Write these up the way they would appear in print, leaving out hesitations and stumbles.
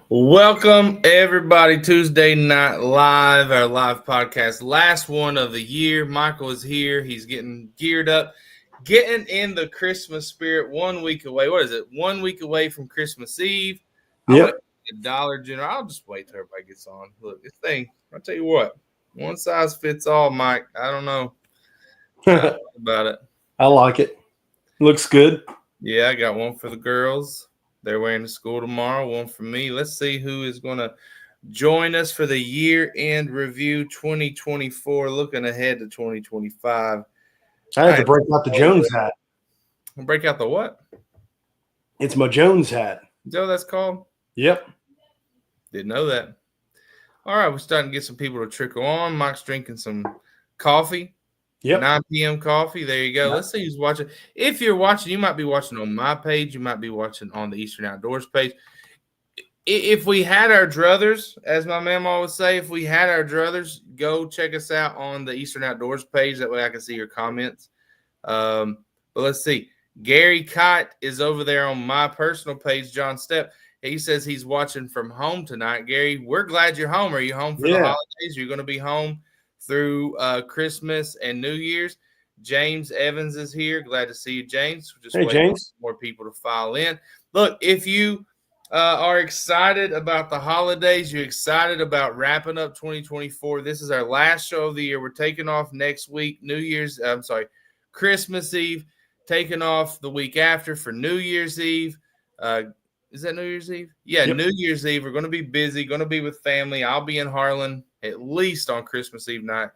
Welcome, everybody. Tuesday Night Live, our live podcast. Last one of the year. Michael is here. He's getting geared up, getting in the Christmas spirit 1 week away. What is it? 1 week away from Christmas Eve. I went to Dollar General. I'll just wait till everybody gets on. Look, this thing, I'll tell you what, one size fits all, Mike. I don't know about it. I like it. Looks good. Yeah, I got one for the girls. They're wearing to school tomorrow. One for me. Let's see who is going to join us for the year-end review 2024, looking ahead to 2025. I had to break out the Jones hat. Break out the what? It's my Jones hat. Is that what that's called? Yep. Didn't know that. All right, we're starting to get some people to trickle on. Mike's drinking some coffee. Yep. 9 p.m. coffee. There you go. Yep. Let's see who's watching. If you're watching, you might be watching on my page. You might be watching on the Eastern Outdoors page. If we had our druthers, as my mama would say, if we had our druthers, go check us out on the Eastern Outdoors page. That way I can see your comments. But let's see. Gary Kite is over there on my personal page, John Stepp. He says he's watching from home tonight. Gary, we're glad you're home. Are you home for the holidays? You're going to be home through Christmas and New Year's. James Evans is here. Glad to see you, James. Just hey, James. For more people to file in. Look, if you are excited about the holidays, you're excited about wrapping up 2024, this is our last show of the year. We're taking off next week, Christmas Eve, taking off the week after for New Year's Eve. Is that New Year's Eve? Yeah, yep. New Year's Eve. We're going to be busy, going to be with family. I'll be in Harlan at least on Christmas Eve night.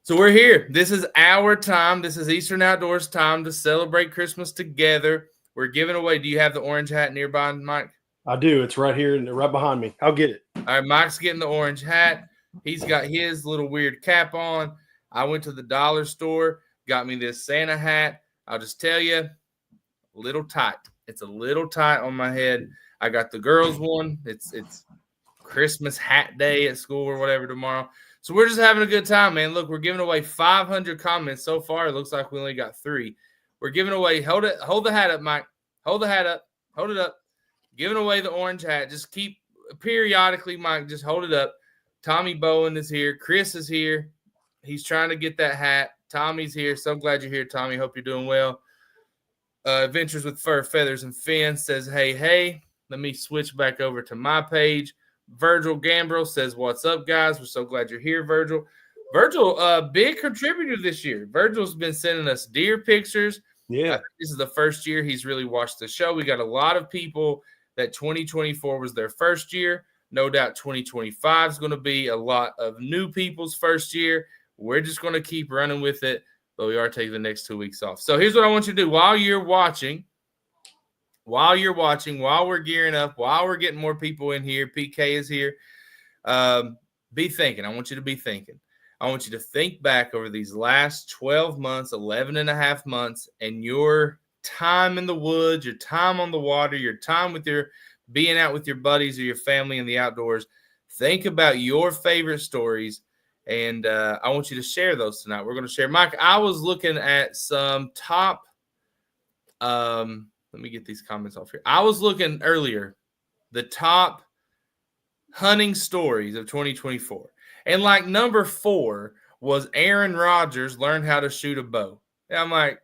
So we're here. This is our time. This is Eastern Outdoors time to celebrate Christmas together. We're giving away. Do you have the orange hat nearby, Mike? I do. It's right here and right behind me. I'll get it. All right, Mike's getting the orange hat. He's got his little weird cap on. I went to the dollar store, got me this Santa hat. I'll just tell you, a little tight. It's a little tight on my head. I got the girls one. It's Christmas hat day at school or whatever tomorrow. So we're just having a good time, man. Look, we're giving away 500 comments so far. It looks like we only got 3. We're giving away. Hold the hat up, Mike. Hold the hat up. Hold it up. Giving away the orange hat. Just keep periodically, Mike. Just hold it up. Tommy Bowen is here. Chris is here. He's trying to get that hat. Tommy's here. So glad you're here, Tommy. Hope you're doing well. Adventures with Fur, Feathers, and Fins says, hey. Let me switch back over to my page. Virgil Gambrill says, what's up, guys? We're so glad you're here, Virgil. Virgil, big contributor this year. Virgil's been sending us deer pictures. Yeah. This is the first year he's really watched the show. We got a lot of people that 2024 was their first year. No doubt 2025 is going to be a lot of new people's first year. We're just going to keep running with it, but we are taking the next 2 weeks off. So here's what I want you to do. While we're gearing up, while we're getting more people in here, PK is here, be thinking. I want you to be thinking. I want you to think back over these last 12 months, 11 and a half months, and your time in the woods, your time on the water, your time with being out with your buddies or your family in the outdoors. Think about your favorite stories, and I want you to share those tonight. We're going to share. Mike, I was looking at some top let me get these comments off here. I was looking earlier, the top hunting stories of 2024. And like number 4 was Aaron Rodgers learned how to shoot a bow. And I'm like,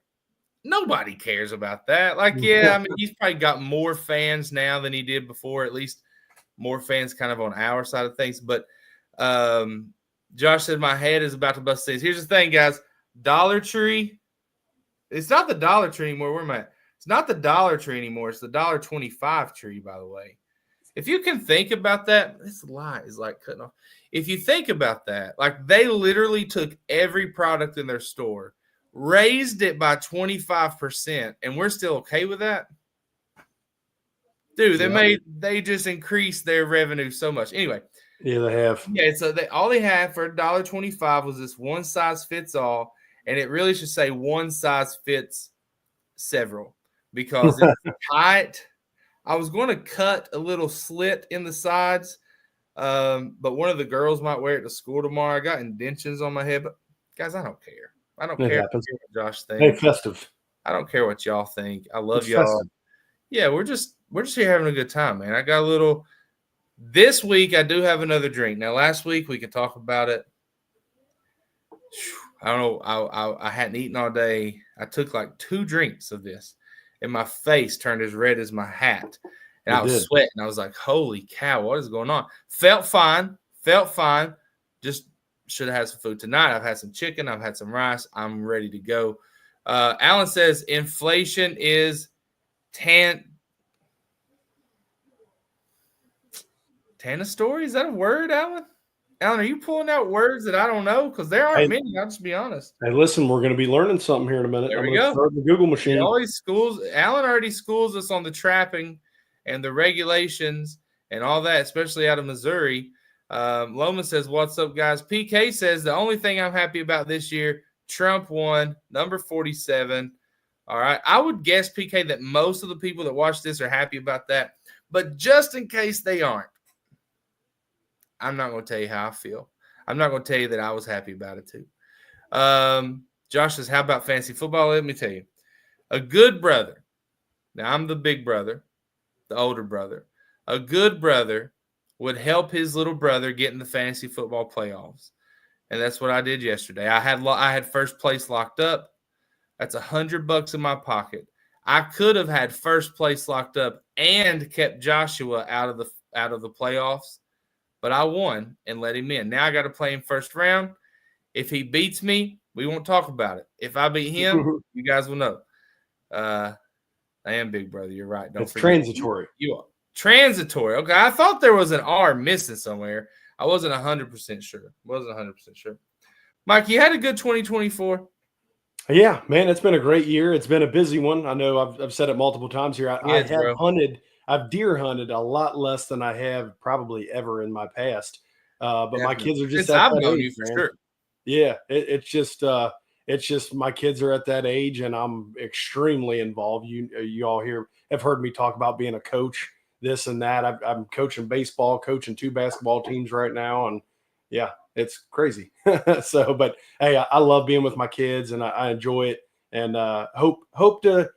nobody cares about that. Like, yeah, I mean, he's probably got more fans now than he did before, at least more fans kind of on our side of things. But Josh said my head is about to bust things. Here's the thing, guys. Dollar Tree. It's not the Dollar Tree anymore. Where am I? It's not the Dollar Tree anymore. It's the $1.25 tree, by the way. If you can think about that, this light is like cutting off. If you think about that, like they literally took every product in their store, raised it by 25%, and we're still okay with that? Dude, they just increased their revenue so much. Anyway. Yeah, they have. Yeah, so all they had for $1.25 was this one size fits all, and it really should say one size fits several because it's tight. I was going to cut a little slit in the sides, but one of the girls might wear it to school tomorrow. I got indentions on my head, but guys, I don't care. I don't care what Josh thinks. Hey, festive. I don't care what y'all think. I love y'all. Festive. Yeah, we're just here having a good time, man. I got a little This week, I do have another drink. Now, last week, we could talk about it. I don't know. I hadn't eaten all day. I took like 2 drinks of this, and my face turned as red as my hat. And I was sweating. I was like, holy cow, what is going on? Felt fine. Just should have had some food tonight. I've had some chicken. I've had some rice. I'm ready to go. Alan says inflation is Tana story? Is that a word, Alan? Alan, are you pulling out words that I don't know? Because there aren't many. I'll just be honest. Hey, listen, we're going to be learning something here in a minute. There I'm we going to go. start the Google machine. Alan already schools us on the trapping and the regulations and all that, especially out of Missouri. Loma says, what's up, guys? PK says, the only thing I'm happy about this year, Trump won, number 47. All right. I would guess, PK, that most of the people that watch this are happy about that. But just in case they aren't, I'm not going to tell you how I feel. I'm not going to tell you that I was happy about it too. Josh says, how about fantasy football? Let me tell you. A good brother. Now, I'm the big brother, the older brother. A good brother would help his little brother get in the fantasy football playoffs. And that's what I did yesterday. I had first place locked up. That's $100 in my pocket. I could have had first place locked up and kept Joshua out of the playoffs, but I won and let him in. Now I got to play him first round. If he beats me, we won't talk about it. If I beat him, you guys will know. I am big brother. You're right. It's transitory. You are transitory. Okay, I thought there was an R missing somewhere. I wasn't 100% sure. Mike, you had a good 2024. Yeah, man, it's been a great year. It's been a busy one. I know I've said it multiple times here. I've deer hunted a lot less than I have probably ever in my past. But my kids are just I've known you for sure. Yeah, it's just my kids are at that age, and I'm extremely involved. You all here have heard me talk about being a coach, this and that. I'm coaching baseball, coaching 2 basketball teams right now, and yeah, it's crazy. So, but hey, I love being with my kids, and I enjoy it, and hope to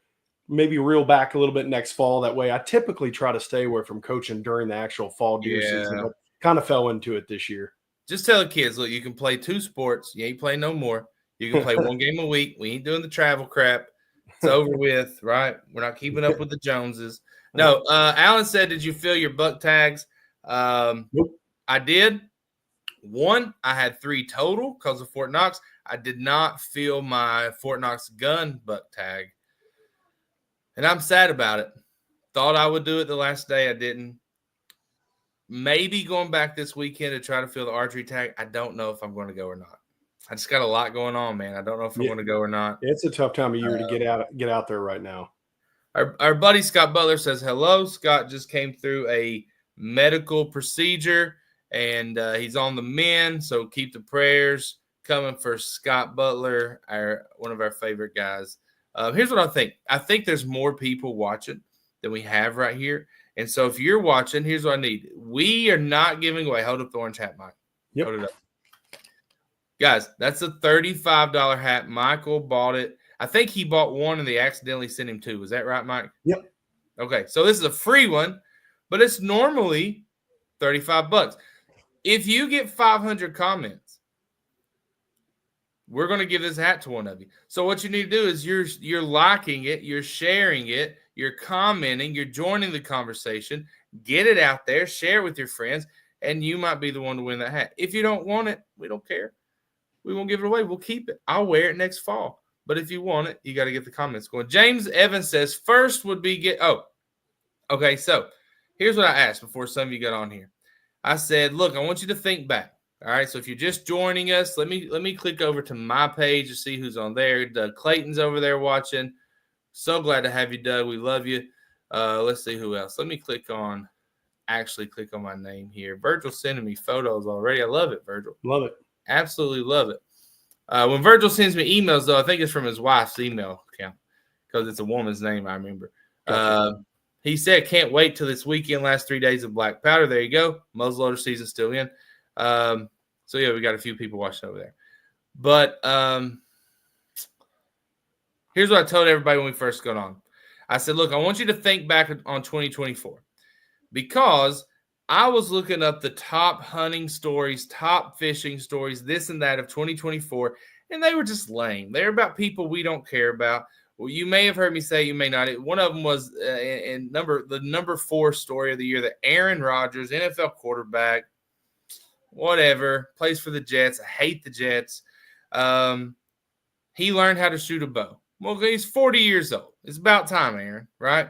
maybe reel back a little bit next fall. That way, I typically try to stay away from coaching during the actual fall deer season, but kind of fell into it this year. Just tell the kids, look, you can play 2 sports. You ain't playing no more. You can play 1 game a week. We ain't doing the travel crap. It's over with, right? We're not keeping up with the Joneses. No, Alan said, did you fill your buck tags? Nope. I did. 1, I had 3 total because of Fort Knox. I did not fill my Fort Knox gun buck tag. And I'm sad about it. Thought I would do it the last day. I didn't. Maybe going back this weekend to try to fill the archery tag. I don't know if I'm going to go or not. I just got a lot going on, man. I don't know if I'm going to go or not. It's a tough time of year to get out there right now. Our buddy Scott Butler says, hello. Scott just came through a medical procedure, and he's on the mend, so keep the prayers coming for Scott Butler, one of our favorite guys. Here's what I think. I think there's more people watching than we have right here. And so if you're watching, here's what I need. We are not giving away. Hold up the orange hat, Mike. Yep. Hold it up. Guys, that's a $35 hat. Michael bought it. I think he bought 1 and they accidentally sent him 2. Is that right, Mike? Yep. Okay, so this is a free one, but it's normally $35. If you get 500 comments, we're going to give this hat to one of you. So what you need to do is you're liking it, you're sharing it, you're commenting, you're joining the conversation. Get it out there, share it with your friends, and you might be the one to win that hat. If you don't want it, we don't care. We won't give it away. We'll keep it. I'll wear it next fall. But if you want it, you got to get the comments going. James Evans says first would be okay, so here's what I asked before some of you got on here. I said, look, I want you to think back. All right, so if you're just joining us, let me click over to my page to see who's on there. Doug Clayton's over there watching. So glad to have you, Doug. We love you. Let's see who else. Let me click on my name here. Virgil's sending me photos already. I love it, Virgil. Love it. Absolutely love it. When Virgil sends me emails, though, I think it's from his wife's email account because it's a woman's name, I remember. Gotcha. He said, can't wait till this weekend, last 3 days of black powder. There you go. Muzzleloader season still in. So, yeah, we got a few people watching over there. But here's what I told everybody when we first got on. I said, look, I want you to think back on 2024 because I was looking up the top hunting stories, top fishing stories, this and that of 2024, and they were just lame. They're about people we don't care about. Well, you may have heard me say, you may not. One of them was the number 4 story of the year, that Aaron Rodgers, NFL quarterback, whatever, plays for the Jets. I hate the Jets. He learned how to shoot a bow. Well, he's 40 years old. It's about time, Aaron, right?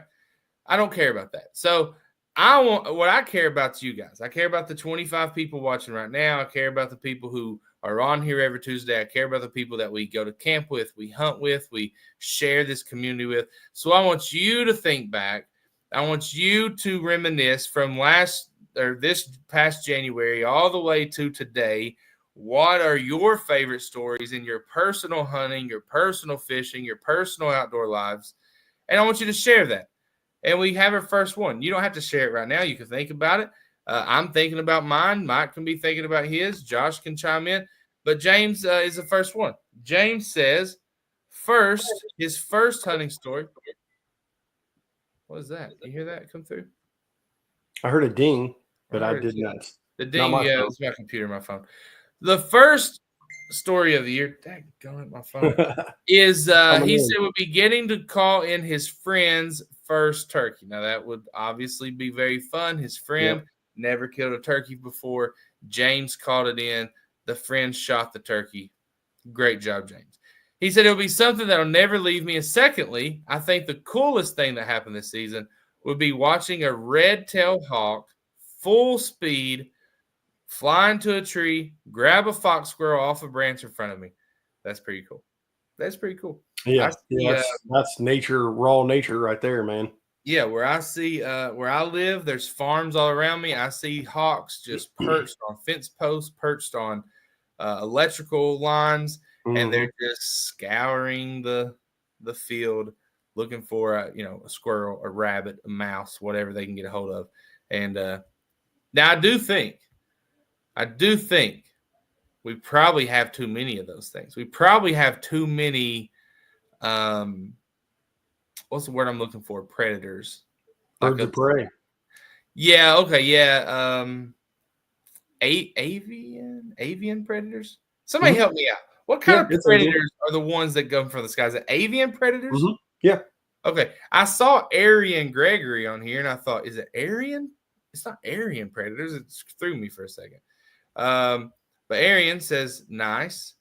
I don't care about that. So what I care about is you guys. I care about the 25 people watching right now. I care about the people who are on here every Tuesday. I care about the people that we go to camp with, we hunt with, we share this community with. So I want you to think back. I want you to reminisce from this past January all the way to today. What are your favorite stories in your personal hunting, your personal fishing, your personal outdoor lives? And I want you to share that. And we have our first one. You don't have to share it right now. You can think about it. I'm thinking about mine. Mike can be thinking about his. Josh can chime in. But James is the first one. James says, his first hunting story. What is that? You hear that come through? I heard a ding, but I did not. The ding, yeah, it's my computer, my phone. The first story of the year, daggone my phone, is he said would be getting to call in his friend's first turkey. Now, that would obviously be very fun. His friend never killed a turkey before. James called it in. The friend shot the turkey. Great job, James. He said it'll be something that'll never leave me. And secondly, I think the coolest thing that happened this season would be watching a red-tailed hawk full speed fly into a tree, grab a fox squirrel off a branch in front of me. That's pretty cool. That's pretty cool. Yeah, that's nature, raw nature right there, man. Yeah, where I live, there's farms all around me. I see hawks just perched on fence posts, perched on electrical lines, and they're just scouring the field looking for a squirrel, a rabbit, a mouse, whatever they can get a hold of. And now I do think we probably have too many of those things. We probably have too many what's the word I'm looking for? Predators. Birds of prey. Yeah, okay, yeah. Avian predators? Somebody help me out. What kind of predators are the ones that come from the sky? Is it avian predators? Yeah. Okay. I saw Arian Gregory on here, and I thought, is it Aryan? It's not Aryan predators. It threw me for a second. But Arian says, nice.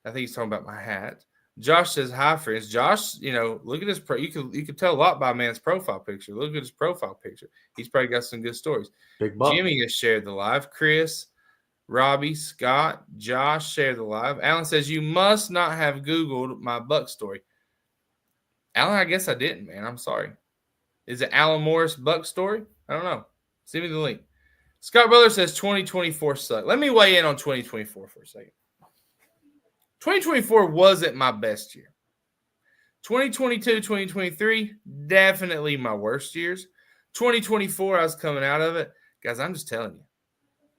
I think he's talking about my hat. Josh says, hi, friends. Josh, look at his you can tell a lot by a man's profile picture. Look at his profile picture. He's probably got some good stories. Big buck. Jimmy has shared the live. Chris, Robbie, Scott, Josh shared the live. Alan says, you must not have Googled my buck story. Alan, I guess I didn't, man. I'm sorry. Is it Alan Morris buck story? I don't know. Send me the link. Scott Brother says 2024 sucked. Let me weigh in on 2024 for a second. 2024 wasn't my best year. 2022, 2023, definitely my worst years. 2024, I was coming out of it. Guys, I'm just telling you,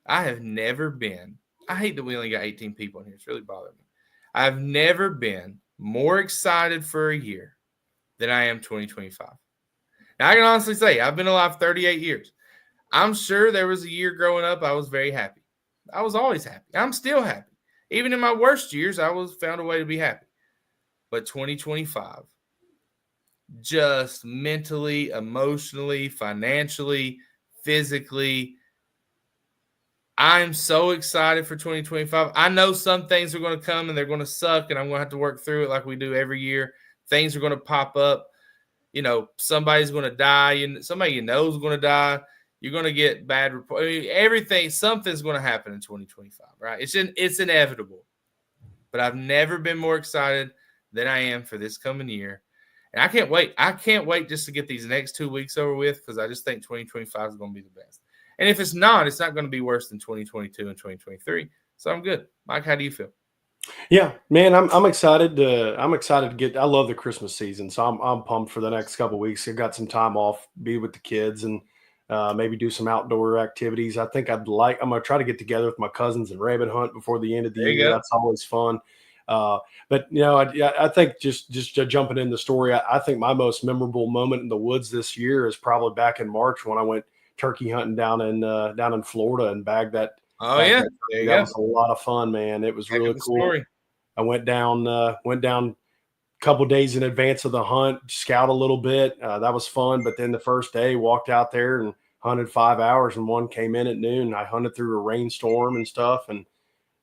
I have never been, I hate that we only got 18 people in here. It's really bothering me. I've never been more excited for a year than I am 2025. Now, I can honestly say I've been alive 38 years. I'm sure there was a year growing up I was very happy. I was always happy. I'm still happy. Even in my worst years, I found a way to be happy. But 2025, just mentally, emotionally, financially, physically, I'm so excited for 2025. I know some things are going to come and they're going to suck, and I'm going to have to work through it like we do every year. Things are going to pop up. Somebody's going to die. Somebody is going to die. You're going to get bad reports. Everything, something's going to happen in 2025, right? It's inevitable. But I've never been more excited than I am for this coming year. And I can't wait. I can't wait just to get these next 2 weeks over with, because I just think 2025 is going to be the best. And if it's not going to be worse than 2022 and 2023. So I'm good. Mike, how do you feel? Yeah, man, I'm excited to get. I love the Christmas season, so I'm pumped for the next couple of weeks. I got some time off, be with the kids, and maybe do some outdoor activities. I think I'm going to try to get together with my cousins and rabbit hunt before the end of the year. That's always fun. But I think just jumping in the story, I think my most memorable moment in the woods this year is probably back in March when I went turkey hunting down in Florida and bagged that. Oh yeah, there you that go. was a lot of fun, man. It was Heck really of a cool. story. I went down a couple days in advance of the hunt, scout a little bit. That was fun. But then the first day, walked out there and hunted 5 hours, and one came in at noon. I hunted through a rainstorm and stuff, and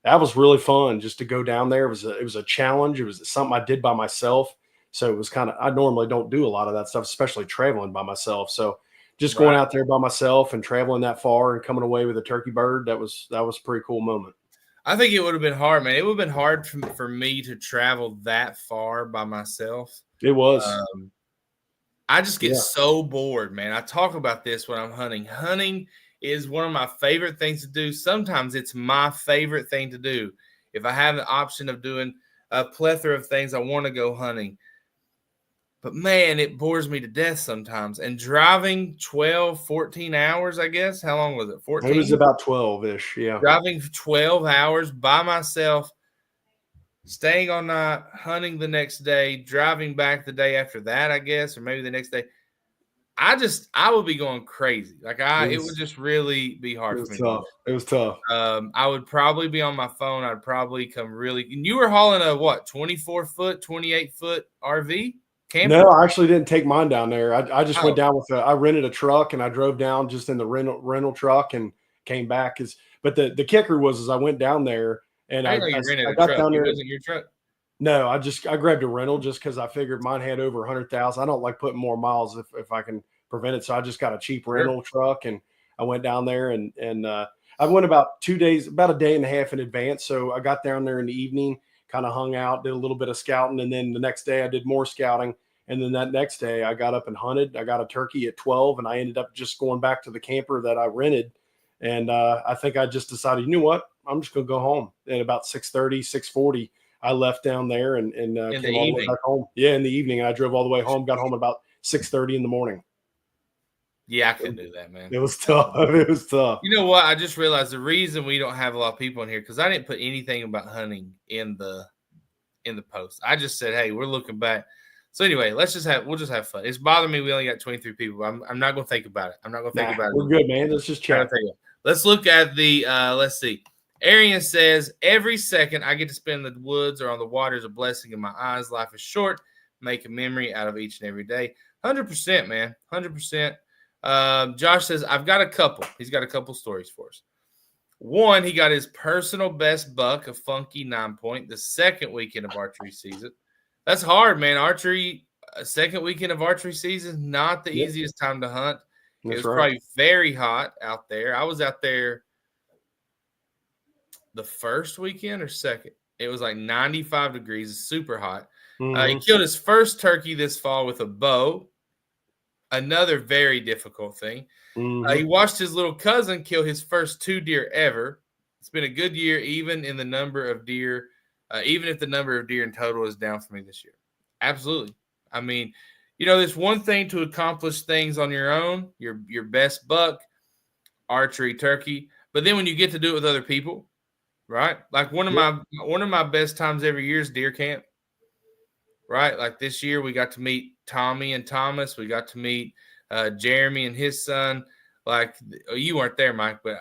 that was really fun just to go down there. It was a challenge. It was something I did by myself. So it was kind of, I normally don't do a lot of that stuff, especially traveling by myself. So just going out there by myself and traveling that far and coming away with a turkey bird, that was a pretty cool moment. I think it would have been hard, man. It would have been hard for me to travel that far by myself. It was. I just get so bored, man. I talk about this when I'm hunting. Hunting is one of my favorite things to do. Sometimes it's my favorite thing to do. If I have the option of doing a plethora of things, I want to go hunting. But, man, it bores me to death sometimes. And driving 12, 14 hours, I guess. How long was it? 14? It was about 12-ish, yeah. Driving 12 hours by myself, staying all night, hunting the next day, driving back the day after that, I guess, or maybe the next day. I would be going crazy. Like it would just really be hard for me. It was tough. I would probably be on my phone. I'd probably come really. And you were hauling a what? 24-foot, 28-foot RV camper? No, I actually didn't take mine down there. I just went down with I rented a truck and I drove down just in the rental truck and came back. But the kicker was I went down there and I got down there. It wasn't your truck. No, I grabbed a rental just because I figured mine had over 100,000. I don't like putting more miles if I can prevent it. So I just got a cheap rental truck and I went down there and I went about 2 days, about a day and a half in advance. So I got down there in the evening, kind of hung out, did a little bit of scouting. And then the next day I did more scouting. And then that next day I got up and hunted. I got a turkey at 12 and I ended up just going back to the camper that I rented. And I think I just decided, you know what, I'm just going to go home. And about 6:30, 6:40, I left down there and came all the way back home. Yeah, in the evening. I drove all the way home, got home about 6:30 in the morning. Yeah, I couldn't do that, man. It was tough. It was tough. You know what? I just realized the reason we don't have a lot of people in here because I didn't put anything about hunting in the post. I just said, hey, we're looking back. So anyway, we'll just have fun. It's bothering me we only got 23 people. I'm not going to think about it. I'm not going to think about it. We're good, man. Let's just chat. Let's look at the let's see. Arian says, every second I get to spend in the woods or on the water is a blessing in my eyes. Life is short. Make a memory out of each and every day. 100%, man. 100%. Josh says, I've got a couple. He's got a couple stories for us. One, he got his personal best buck, a funky 9-point, the second weekend of archery season. That's hard, man. Archery, second weekend of archery season, not the easiest time to hunt. It was probably very hot out there. I was out there the first weekend or second. It was like 95 degrees. It's super hot. Mm-hmm. He killed his first turkey this fall with a bow. Another very difficult thing. Mm-hmm. He watched his little cousin kill his first 2 deer ever. It's been a good year, even in the number of deer, even if the number of deer in total is down for me this year. Absolutely. I mean, you know, there's one thing to accomplish things on your own, your best buck, archery, turkey. But then when you get to do it with other people, right? Like one of my best times every year is deer camp, right? Like this year we got to meet Tommy and Thomas. We got to meet Jeremy and his son. Like you weren't there, Mike, but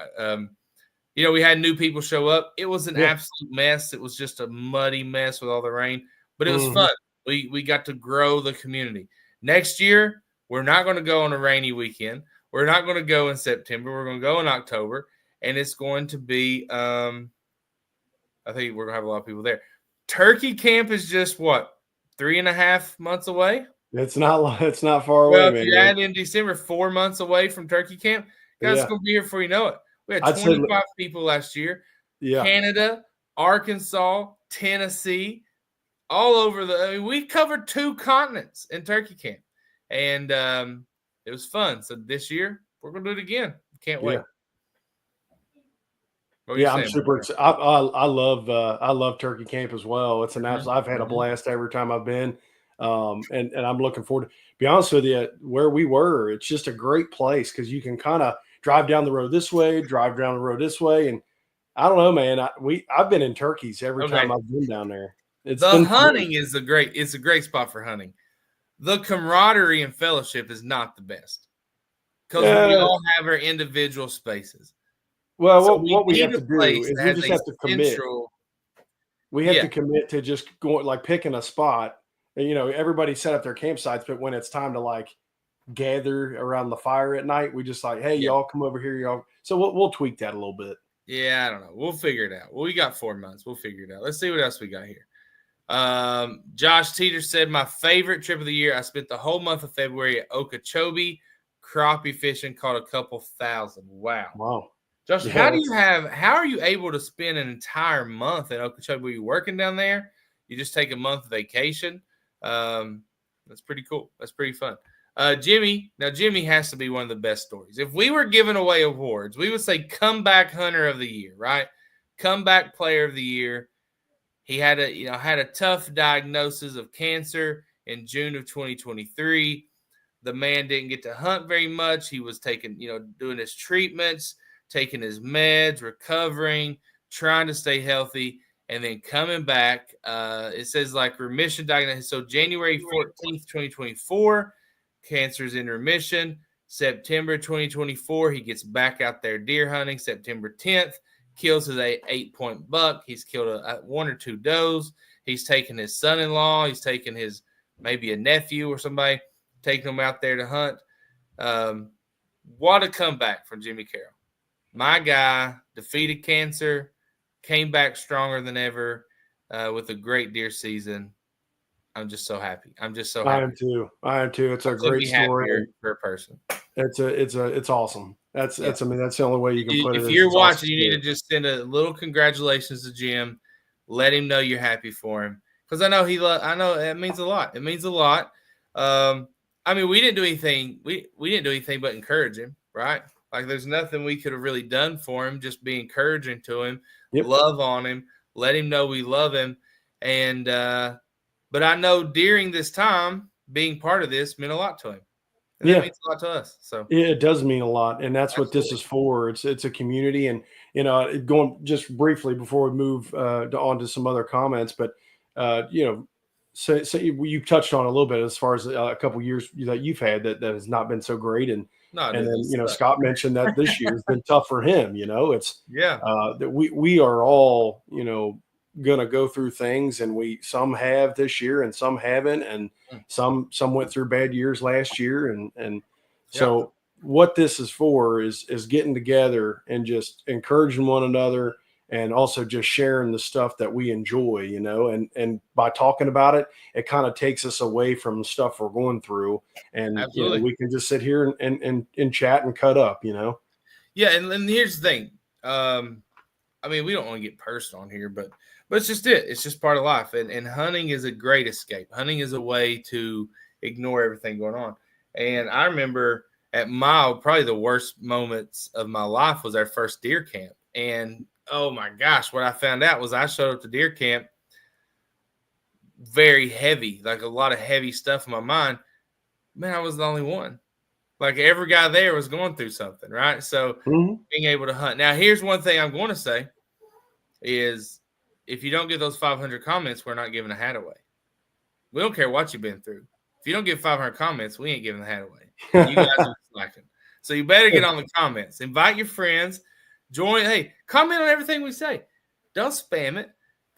you know, we had new people show up. It was an absolute mess. It was just a muddy mess with all the rain, but it was fun. We got to grow the community. Next year, we're not going to go on a rainy weekend. We're not going to go in September. We're going to go in October, and it's going to be I think we're going to have a lot of people there. Turkey camp is just what, 3.5 months away? It's not far away, man. If you add in December, 4 months away from turkey camp, guys, it's going to be here before you know it. We had 25 people last year. Yeah. Canada, Arkansas, Tennessee, all over we covered 2 continents in turkey camp, and it was fun. So this year we're going to do it again. Can't wait. Yeah, I'm super excited. I love turkey camp as well. It's an absolute. I've had a blast every time I've been, and I'm looking forward to. Be honest with you, where we were, it's just a great place because you can kind of drive down the road this way, drive down the road this way, and I don't know, man. I've been in turkeys every time I've been down there. The hunting is a great spot for hunting. The camaraderie and fellowship is not the best. because we all have our individual spaces. Well, So what we have need to a do place is that we has just a have to commit. central. We have to commit to just going, like, picking a spot. And, everybody set up their campsites, but when it's time to, like, gather around the fire at night, we just like, hey, Yeah. y'all come over here, y'all. So we'll tweak that a little bit. Yeah, I don't know. We'll figure it out. Well, we got 4 months. We'll figure it out. Let's see what else we got here. Josh Teeter said, my favorite trip of the year. I spent the whole month of February at Okeechobee crappie fishing, caught a couple thousand. Wow. Josh, Yeah, how are you able to spend an entire month in Okeechobee? Were you working down there? You just take a month vacation? That's pretty cool. That's pretty fun. Jimmy has to be one of the best stories. If we were giving away awards, we would say comeback hunter of the year, right? Comeback player of the year. He had a tough diagnosis of cancer in June of 2023. The man didn't get to hunt very much. He was doing his treatments, taking his meds, recovering, trying to stay healthy, and then coming back. It says like remission diagnosis. So January 14th, 2024, cancer's in remission. September 2024, he gets back out there deer hunting. September 10th, kills his 8-point buck. He's killed 1 or 2 does. He's taken his son-in-law. He's taken his maybe a nephew or somebody, taking him out there to hunt. What a comeback from Jimmy Carroll. My guy defeated cancer, came back stronger than ever with a great deer season. I'm just so happy. I am too. It's a great story for a person. It's awesome. That's the only way you can put it. If you're watching, you need to just send a little congratulations to Jim. Let him know you're happy for him, because I know it means a lot. It means a lot. We didn't do anything. We didn't do anything but encourage him, right? Like, there's nothing we could have really done for him. Just be encouraging to him, love on him, let him know we love him, and but I know during this time, being part of this meant a lot to him. And that means a lot to us. So it does mean a lot, and that's what this is for. It's a community, and going just briefly before we move on to some other comments, but so you touched on a little bit as far as a couple years that you've had that has not been so great, and then Scott mentioned that this year has been tough for him. It's that we are all gonna go through things, and some have this year and some haven't, and some went through bad years last year, and so what this is for is getting together and just encouraging one another, and also just sharing the stuff that we enjoy, and by talking about it, it kind of takes us away from the stuff we're going through, and we can just sit here and chat and cut up, Yeah, and here's the thing. We don't want to get personal on here, but it's just it's just part of life, and hunting is a great escape. Hunting is a way to ignore everything going on. And I remember at probably the worst moments of my life was our first deer camp, and oh my gosh, what I found out was I showed up to deer camp very heavy, like a lot of heavy stuff in my mind. Man, I was the only one. Like, every guy there was going through something, right? So being able to hunt. Now, here's one thing I'm going to say is, if you don't get those 500 comments, we're not giving a hat away. We don't care what you've been through. If you don't get 500 comments, we ain't giving the hat away. You guys are slacking. So you better get on the comments. Invite your friends. Join. Hey, comment on everything we say. Don't spam it.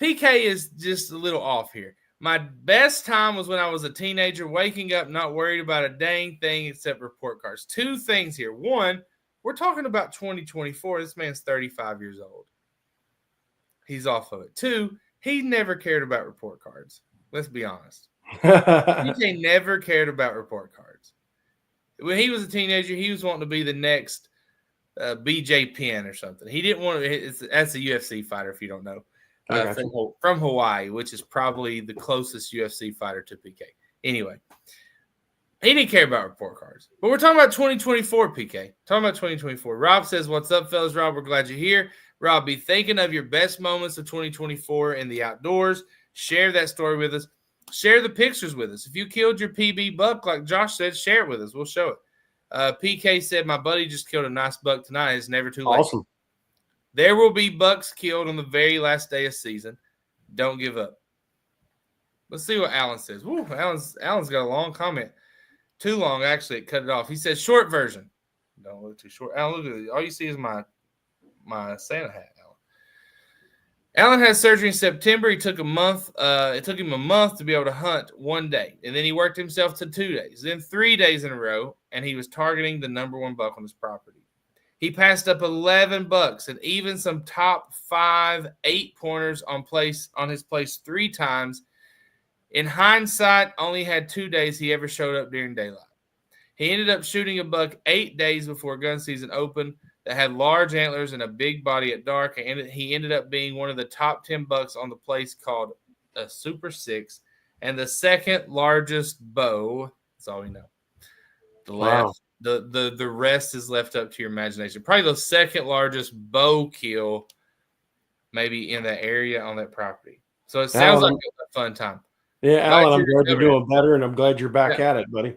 PK is just a little off here. My best time was when I was a teenager, waking up not worried about a dang thing except report cards. 2 things here. 1, we're talking about 2024. This man's 35 years old. He's off of it. 2, he never cared about report cards. Let's be honest. PK never cared about report cards. When he was a teenager, he was wanting to be the next BJ Penn or something. He didn't want to. That's a UFC fighter, if you don't know, from Hawaii, which is probably the closest UFC fighter to PK. Anyway, he didn't care about report cards. But we're talking about 2024, PK. Talking about 2024. Rob says, "What's up, fellas? Rob, we're glad you're here. Rob, be thinking of your best moments of 2024 in the outdoors. Share that story with us. Share the pictures with us. If you killed your PB buck, like Josh said, share it with us. We'll show it." PK said, "My buddy just killed a nice buck tonight. It's never too late." Awesome. There will be bucks killed on the very last day of season. Don't give up. Let's see what Alan says. Woo, Alan's got a long comment. Too long, actually. It cut it off. He says, short version. Don't look too short. Alan, look at it. All you see is my Santa hat. Alan had surgery in September. It took him a month to be able to hunt one day. And then he worked himself to 2 days, then 3 days in a row, and he was targeting the number one buck on his property. He passed up 11 bucks and even some top 5 8-pointers on his place 3 times. In hindsight, only had 2 days he ever showed up during daylight. He ended up shooting a buck 8 days before gun season opened that had large antlers and a big body at dark, and he ended up being one of the top 10 bucks on the place called a Super 6 and the second largest bow. That's all we know. The rest is left up to your imagination. Probably the second largest bow kill maybe in the area on that property. So it sounds like a fun time. Yeah, Alan, I'm glad you're doing better, and I'm glad you're back at it, buddy.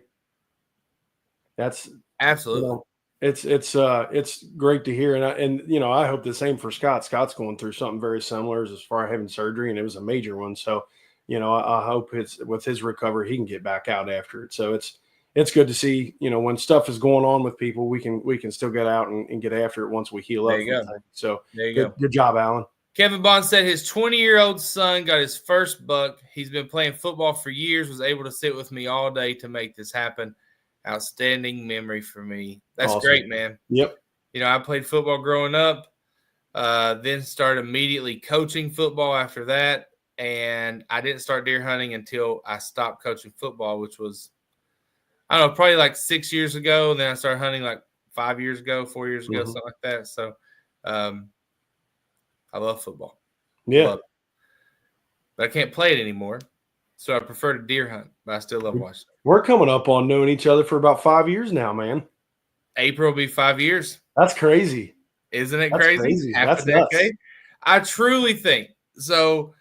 That's absolutely. It's great to hear, and I hope the same for Scott. Scott's going through something very similar as far as having surgery, and it was a major one. So, I hope with his recovery, he can get back out after it. So it's good to see, when stuff is going on with people, we can still get out and get after it once we heal up. So good job, Alan. Kevin Bond said his 20-year-old son got his first buck. He's been playing football for years, was able to sit with me all day to make this happen. Outstanding memory for me. That's awesome. Great, man. Yep. I played football growing up, then started immediately coaching football after that. And I didn't start deer hunting until I stopped coaching football, which was, I don't know, probably like 6 years ago. And then I started hunting like 4 years ago, something like that. So I love football. Yeah. Love it. But I can't play it anymore. So I prefer to deer hunt, but I still love watching. We're coming up on knowing each other for about 5 years now, man. April will be 5 years. That's crazy. Isn't it crazy? That's nuts. I truly think so.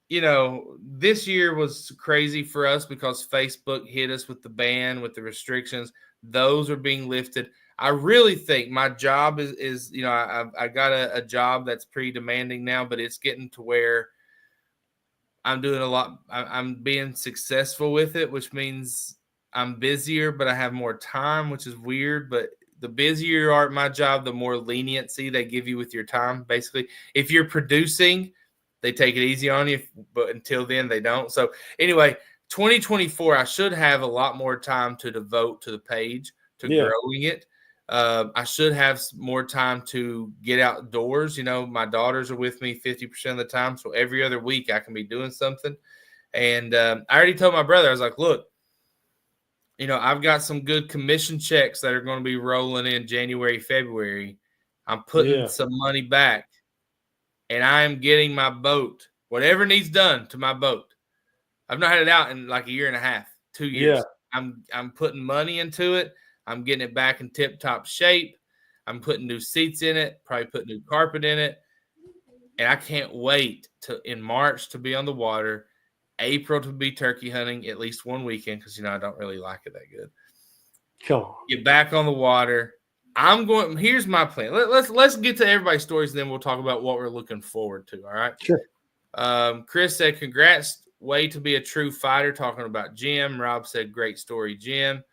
This year was crazy for us because Facebook hit us with the ban, with the restrictions. Those are being lifted. I really think my job is I got a job that's pretty demanding now, but it's getting to where I'm doing a lot. I'm being successful with it, which means I'm busier, but I have more time, which is weird. But the busier you are at my job, the more leniency they give you with your time. Basically, if you're producing, they take it easy on you, but until then, they don't. So anyway, 2024, I should have a lot more time to devote to the page, to growing it. I should have more time to get outdoors. My daughters are with me 50% of the time. So every other week I can be doing something. And I already told my brother, I was like, look, I've got some good commission checks that are going to be rolling in January, February. I'm putting some money back and I am getting my boat, whatever needs done to my boat. I've not had it out in like a year and a half, 2 years. Yeah. I'm putting money into it. I'm getting it back in tip-top shape. I'm putting new seats in it, probably put new carpet in it. And I can't wait in March to be on the water, April to be turkey hunting at least one weekend because, I don't really like it that good. Come on. Get back on the water. Here's my plan. Let's get to everybody's stories, and then we'll talk about what we're looking forward to, all right? Sure. Chris said, congrats, way to be a true fighter, talking about Jim. Rob said, great story, Jim.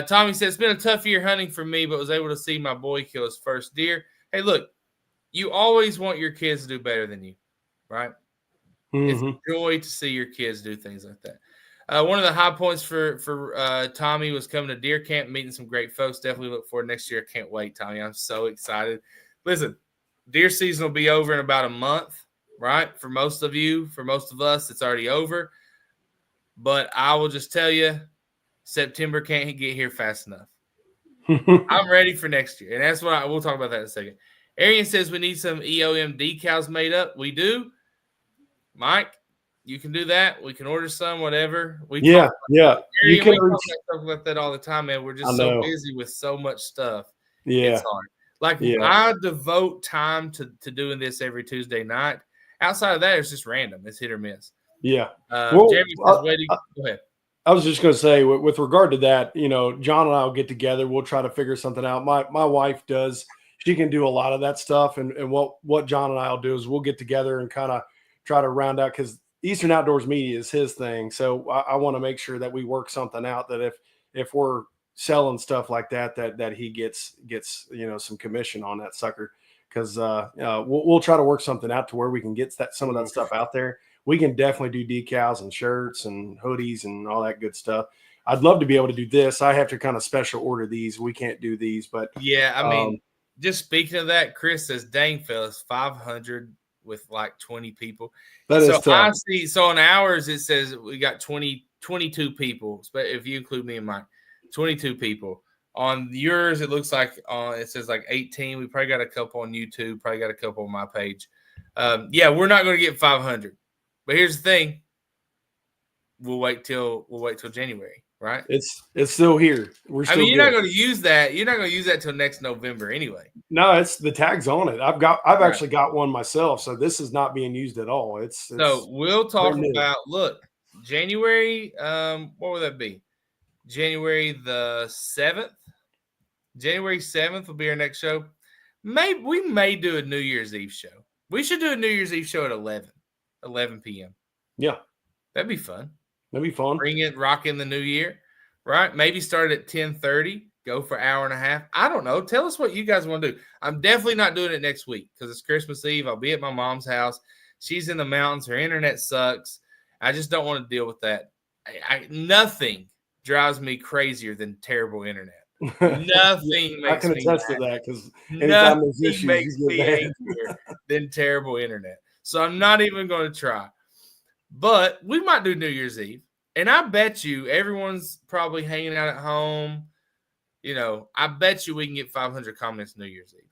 Tommy said, it's been a tough year hunting for me, but was able to see my boy kill his first deer. Hey, look, you always want your kids to do better than you, right? Mm-hmm. It's a joy to see your kids do things like that. One of the high points for Tommy was coming to deer camp, meeting some great folks. Definitely look forward next year. Can't wait, Tommy. I'm so excited. Listen, deer season will be over in about a month, right? For most of you, for most of us, it's already over. But I will just tell you, September can't get here fast enough. I'm ready for next year. And that's what we'll talk about that in a second. Arian says we need some EOM decals made up. We do. Mike, you can do that. We can order some, whatever. Yeah. Arian, we talk about that all the time, man. We're just so busy with so much stuff. Yeah. It's hard. I devote time to doing this every Tuesday night. Outside of that, it's just random. It's hit or miss. Yeah. Jeremy says, go ahead. I was just going to say, with regard to that, John and I will get together. We'll try to figure something out. My wife does. She can do a lot of that stuff. And what John and I will do is we'll get together and kind of try to round out, because Eastern Outdoors Media is his thing. So I want to make sure that we work something out, that if we're selling stuff like that he gets some commission on that sucker, because we'll try to work something out to where we can get some of that stuff out there. We can definitely do decals and shirts and hoodies and all that good stuff. I'd love to be able to do this. I have to kind of special order these. We can't do these, but yeah, I mean, just speaking of that, Chris says, dang, fellas, 500 with like 20 people. That is tough. I see. So on ours, it says we got 22 people, but if you include me and Mike, 22 people. On yours, it looks like it says like 18. We probably got a couple on YouTube, probably got a couple on my page. Yeah, we're not going to get 500. But here's the thing. We'll wait till January, right? It's still here. We're still you're not going to use that. You're not going to use that till next November anyway. No, it's the tag's on it. I've actually got one myself, so this is not being used at all. So we'll talk about January. What would that be? January the 7th. January 7th will be our next show. We may do a New Year's Eve show. We should do a New Year's Eve show at 11 p.m. Yeah. That'd be fun. That'd be fun. Rock in the new year, right? Maybe start at 10:30, go for an hour and a half. I don't know. Tell us what you guys want to do. I'm definitely not doing it next week because it's Christmas Eve. I'll be at my mom's house. She's in the mountains. Her internet sucks. I just don't want to deal with that. Nothing drives me crazier than terrible internet. Nothing makes I can me attest to that, because anytime there's issues, makes me angrier than terrible internet. So I'm not even going to try. But we might do New Year's Eve. And I bet you everyone's probably hanging out at home. I bet you we can get 500 comments New Year's Eve.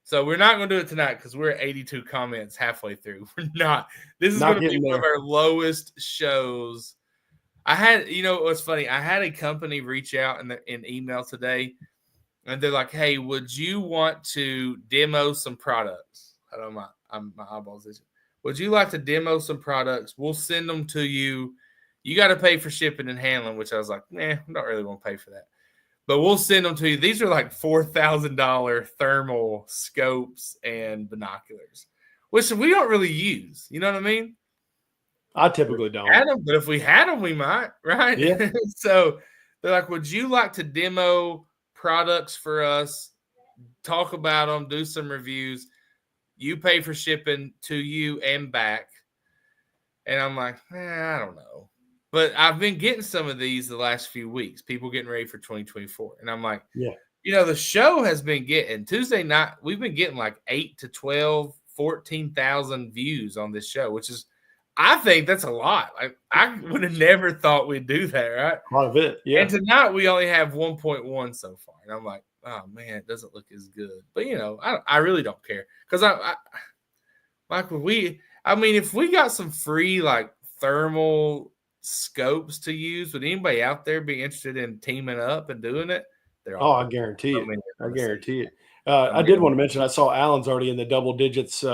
So we're not going to do it tonight because we're at 82 comments halfway through. We're not. This is going to be one of our lowest shows. I had, what's funny? I had a company reach out in email today, and they're like, hey, would you want to demo some products? I don't know, my eyeballs itching. Would you like to demo some products? We'll send them to you. You got to pay for shipping and handling, which I was like, I don't really want to pay for that. But we'll send them to you. These are like $4,000 thermal scopes and binoculars, which we don't really use. You know what I mean? I typically don't. But if we had them, we might, right? Yeah. So they're like, would you like to demo products for us, talk about them, do some reviews? You pay for shipping to you and back. And I'm like, I don't know. But I've been getting some of these the last few weeks, people getting ready for 2024. And I'm like, the show has been getting Tuesday night. We've been getting like 8 to 12, 14,000 views on this show, which is, I think that's a lot. I would have never thought we'd do that, right? A lot of it, yeah. And tonight we only have 1.1 so far. And I'm like, oh, man, it doesn't look as good. But, I really don't care. Because, if we got some free, like, thermal scopes to use, would anybody out there be interested in teaming up and doing it? I guarantee it. I guarantee it. I did want to mention, I saw Alan's already in the double digits.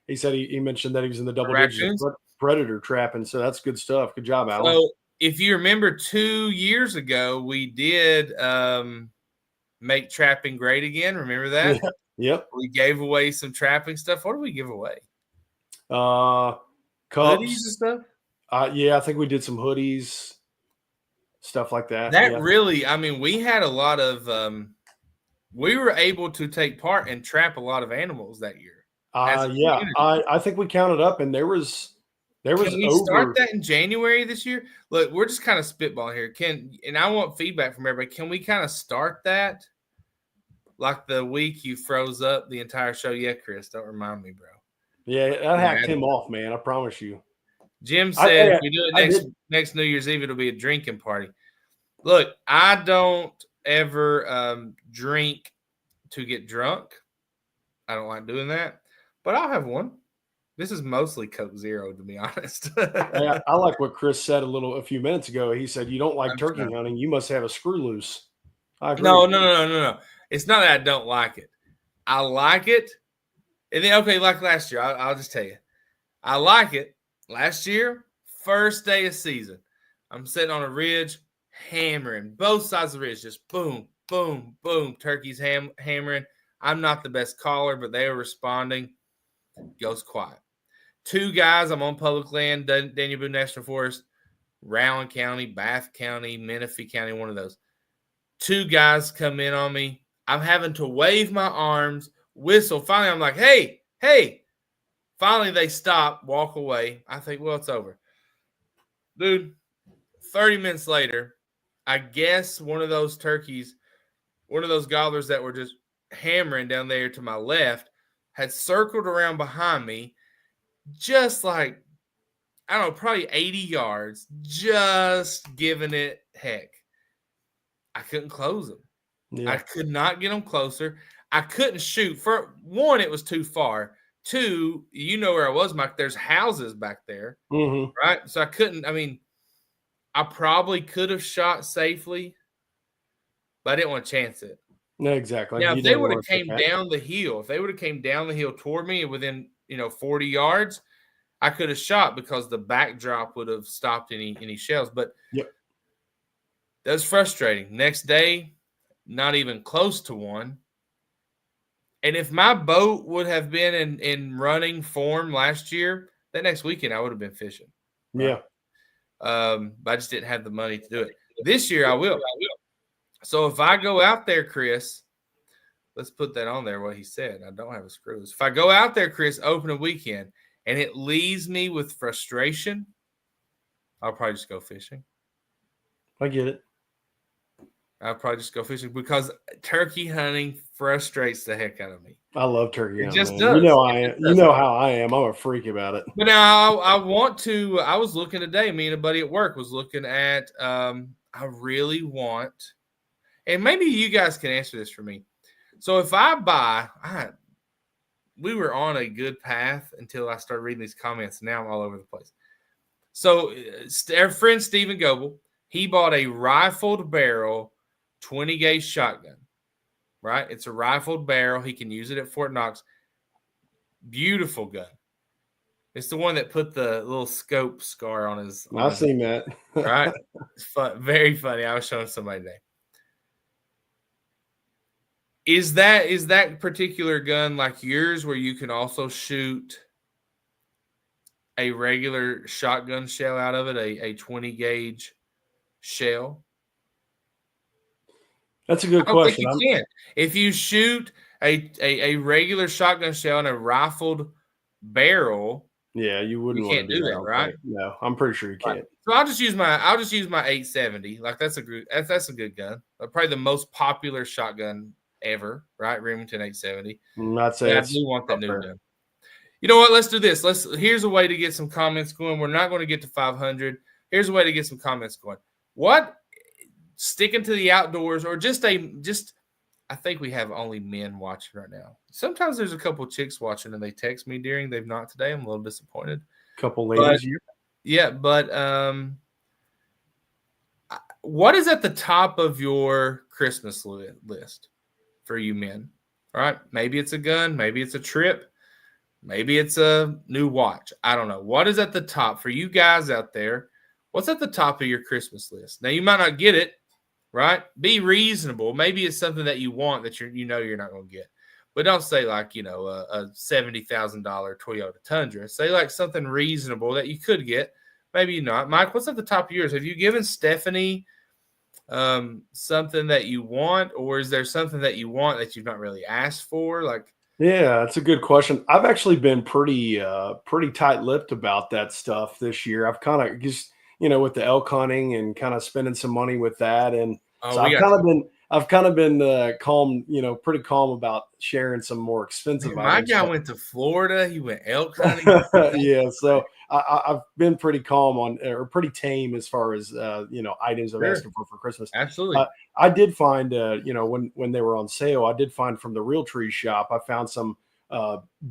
He said he mentioned that he was in the double digits predator trapping. So that's good stuff. Good job, Alan. So if you remember 2 years ago, we did make trapping great again. Remember that? Yep. We gave away some trapping stuff. What did we give away? Cups and stuff. I think we did some hoodies, stuff like that. Really, we had a lot of. We were able to take part and trap a lot of animals that year. I think we counted up, and there was. Can we start that in January this year? Look, we're just kind of spitballing here. And I want feedback from everybody. Can we kind of start that like the week you froze up the entire show? Yeah, Chris, don't remind me, bro. Yeah, that hacked him off, man. I promise you. Jim said if we do it next New Year's Eve, it'll be a drinking party. Look, I don't ever drink to get drunk. I don't like doing that, but I'll have one. This is mostly Coke Zero, to be honest. I like what Chris said a few minutes ago. He said, you don't like turkey hunting. You must have a screw loose. I agree. No. It's not that I don't like it. I like it. And then, like last year, I'll just tell you. I like it. Last year, first day of season, I'm sitting on a ridge, hammering. Both sides of the ridge, just boom, boom, boom. Turkeys hammering. I'm not the best caller, but they were responding. Goes quiet. 2 guys, I'm on public land, Daniel Boone National Forest, Rowan County, Bath County, Menifee County, one of those. 2 guys come in on me. I'm having to wave my arms, whistle. Finally, I'm like, hey, hey. Finally, they stop, walk away. I think, well, it's over. Dude, 30 minutes later, I guess one of those turkeys, one of those gobblers that were just hammering down there to my left, had circled around behind me, just like, I don't know, probably 80 yards, just giving it heck. I couldn't close them. Yeah. I could not get them closer. I couldn't shoot. For one, it was too far. 2, you know where I was, Mike. There's houses back there, right? So I couldn't. I mean, I probably could have shot safely, but I didn't want to chance it. No, exactly. Now, if they would have came down the hill, toward me within 40 yards, I could have shot because the backdrop would have stopped any shells. But yep, that was frustrating. Next day, not even close to one. And if my boat would have been in running form last year, that next weekend I would have been fishing. Right? Yeah. But I just didn't have the money to do it. This year I will. So if I go out there, Chris, let's put that on there, what he said. I don't have a screws. If I go out there, Chris, open a weekend, and it leaves me with frustration, I'll probably just go fishing. I get it. I'll probably just go fishing because turkey hunting frustrates the heck out of me. I love turkey hunting. It just does. You know I am. You know how I am. I'm a freak about it. But now I want to. I was looking today. Me and a buddy at work was looking at. I really want, and maybe you guys can answer this for me. So if I buy, we were on a good path until I started reading these comments. Now I'm all over the place. So our friend Stephen Goebel, he bought a rifled barrel 20 gauge shotgun, right? It's a rifled barrel. He can use it at Fort Knox. Beautiful gun. It's the one that put the little scope scar on his. I've seen that. Right? It's fun. Very funny. I was showing somebody today. Is that particular gun like yours where you can also shoot a regular shotgun shell out of it, a 20 gauge shell? That's a good question. I think you can. If you shoot a regular shotgun shell in a rifled barrel, yeah, you wouldn't. You can't do that, right? No, I'm pretty sure you can't. So I'll just use my 870. Like that's a good gun. Probably the most popular shotgun ever, right? Remington 870. I'd say I do want that new gun. You know what? Let's do this. Here's a way to get some comments going. We're not going to get to 500. Here's a way to get some comments going. What? Sticking to the outdoors, or just I think we have only men watching right now. Sometimes there's a couple chicks watching and they text me during. They've not today. I'm a little disappointed. Couple ladies. But what is at the top of your Christmas list for you men? All right. Maybe it's a gun. Maybe it's a trip. Maybe it's a new watch. I don't know. What is at the top for you guys out there? What's at the top of your Christmas list? Now, you might not get it, right? Be reasonable. Maybe it's something that you want that you're not going to get. But don't say like, a $70,000 Toyota Tundra. Say like something reasonable that you could get. Maybe not. Mike, what's at the top of yours? Have you given Stephanie something that you want, or is there something that you want that you've not really asked for? Like, yeah, that's a good question. I've actually been pretty tight-lipped about that stuff this year. I've kind of just, with the elk hunting and kind of spending some money with that. And so I've kind of been calm, pretty calm about sharing some more expensive items. My guy went to Florida. He went elk hunting. Yeah. So I've been pretty calm or pretty tame as far as, items I'm asking for Christmas. Absolutely. I did find, when they were on sale, I did find from the Realtree shop, I found some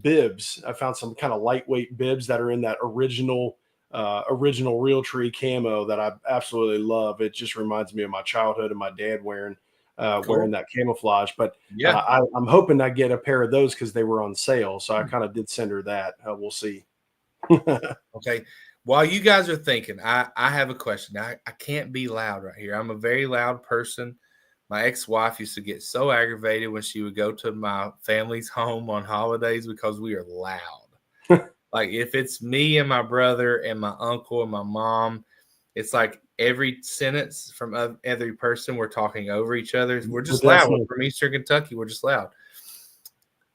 bibs. I found some kind of lightweight bibs that are in that original Realtree camo that I absolutely love. It just reminds me of my childhood and my dad wearing that camouflage. But yeah, I'm hoping I get a pair of those because they were on sale. So I kind of did send her that. We'll see. Okay. While you guys are thinking, I have a question. I can't be loud right here. I'm a very loud person. My ex-wife used to get so aggravated when she would go to my family's home on holidays because we are loud. Like if it's me and my brother and my uncle and my mom, it's like every sentence from every person, we're talking over each other. We're just But that's loud. We're not- from Eastern Kentucky. We're just loud.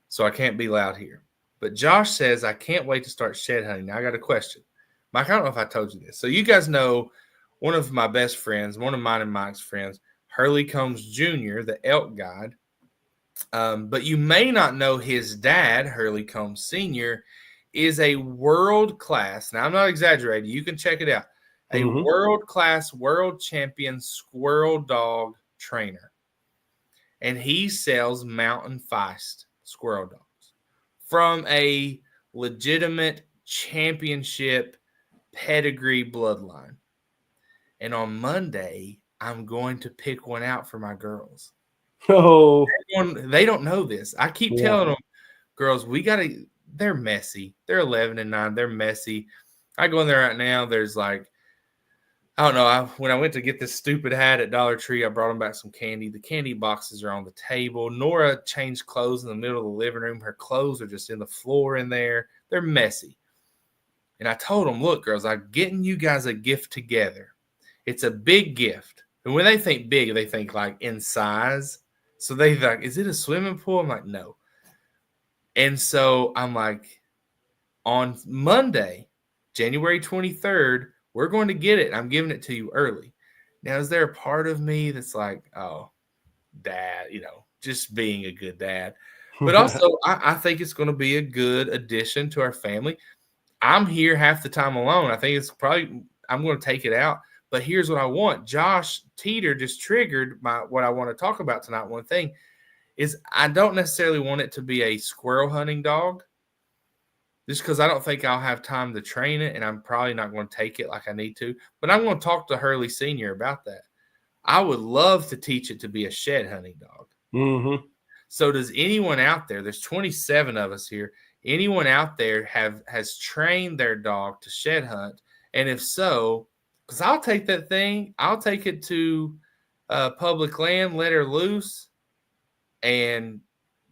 So I can't be loud here. But Josh says, I can't wait to start shed hunting. Now I got a question. Mike, I don't know if I told you this. So you guys know one of my best friends, one of mine and Mike's friends, Hurley Combs Jr., the elk guide. But you may not know his dad, Hurley Combs Sr., is a world-class, now I'm not exaggerating, you can check it out, a world-class, world champion squirrel dog trainer. And he sells Mountain Feist squirrel dogs from a legitimate championship pedigree bloodline. And on Monday, I'm going to pick one out for my girls. Oh, They don't know this. I keep telling them, girls, they're messy. They're 11 and 9. They're messy. I go in there right now. There's like, I don't know. When I went to get this stupid hat at Dollar Tree, I brought them back some candy. The candy boxes are on the table. Nora changed clothes in the middle of the living room. Her clothes are just in the floor in there. They're messy. And I told them, look, girls, I'm getting you guys a gift together. It's a big gift. And when they think big, they think like in size. So they like, is it a swimming pool? I'm like, no. And so I'm like, on Monday, January 23rd, we're going to get it. I'm giving it to you early. Now, is there a part of me that's like, oh, dad, just being a good dad? But also, I think it's going to be a good addition to our family. I'm here half the time alone. I think it's probably, I'm going to take it out. But here's what I want. Josh Teeter just triggered what I want to talk about tonight. One thing is I don't necessarily want it to be a squirrel hunting dog, just because I don't think I'll have time to train it, and I'm probably not going to take it like I need to. But I'm going to talk to Hurley Sr. about that. I would love to teach it to be a shed hunting dog. Mm-hmm. So does anyone out there, there's 27 of us here, anyone out there has trained their dog to shed hunt? And if so, because I'll take that thing, I'll take it to public land, let her loose, and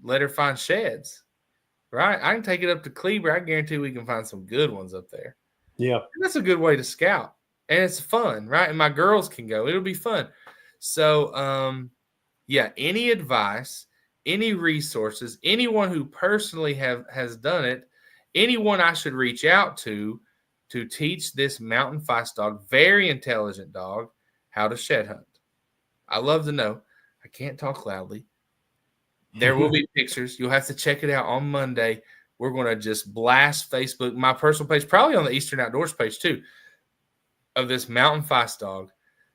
let her find sheds. Right? I can take it up to Kleber. I guarantee we can find some good ones up there. Yeah. And that's a good way to scout. And it's fun, right? And my girls can go. It'll be fun. So, any advice, any resources, anyone who personally has done it, anyone I should reach out to teach this Mountain Feist dog, very intelligent dog, how to shed hunt. I love to know. I can't talk loudly. There will be pictures. You'll have to check it out on Monday. We're going to just blast Facebook, my personal page, probably on the Eastern Outdoors page too, of this Mountain Feist dog.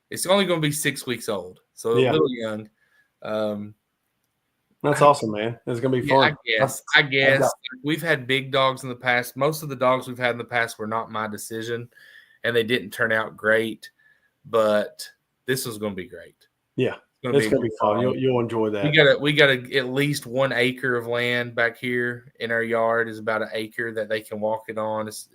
It's only going to be 6 weeks old, so a little young. That's awesome, man. It's going to be fun. I guess. We've had big dogs in the past. Most of the dogs we've had in the past were not my decision, and they didn't turn out great, but this was going to be great. Yeah. It's going to be fun. You'll enjoy that. We got at least 1 acre of land back here in our yard is about an acre that they can walk it on. It's,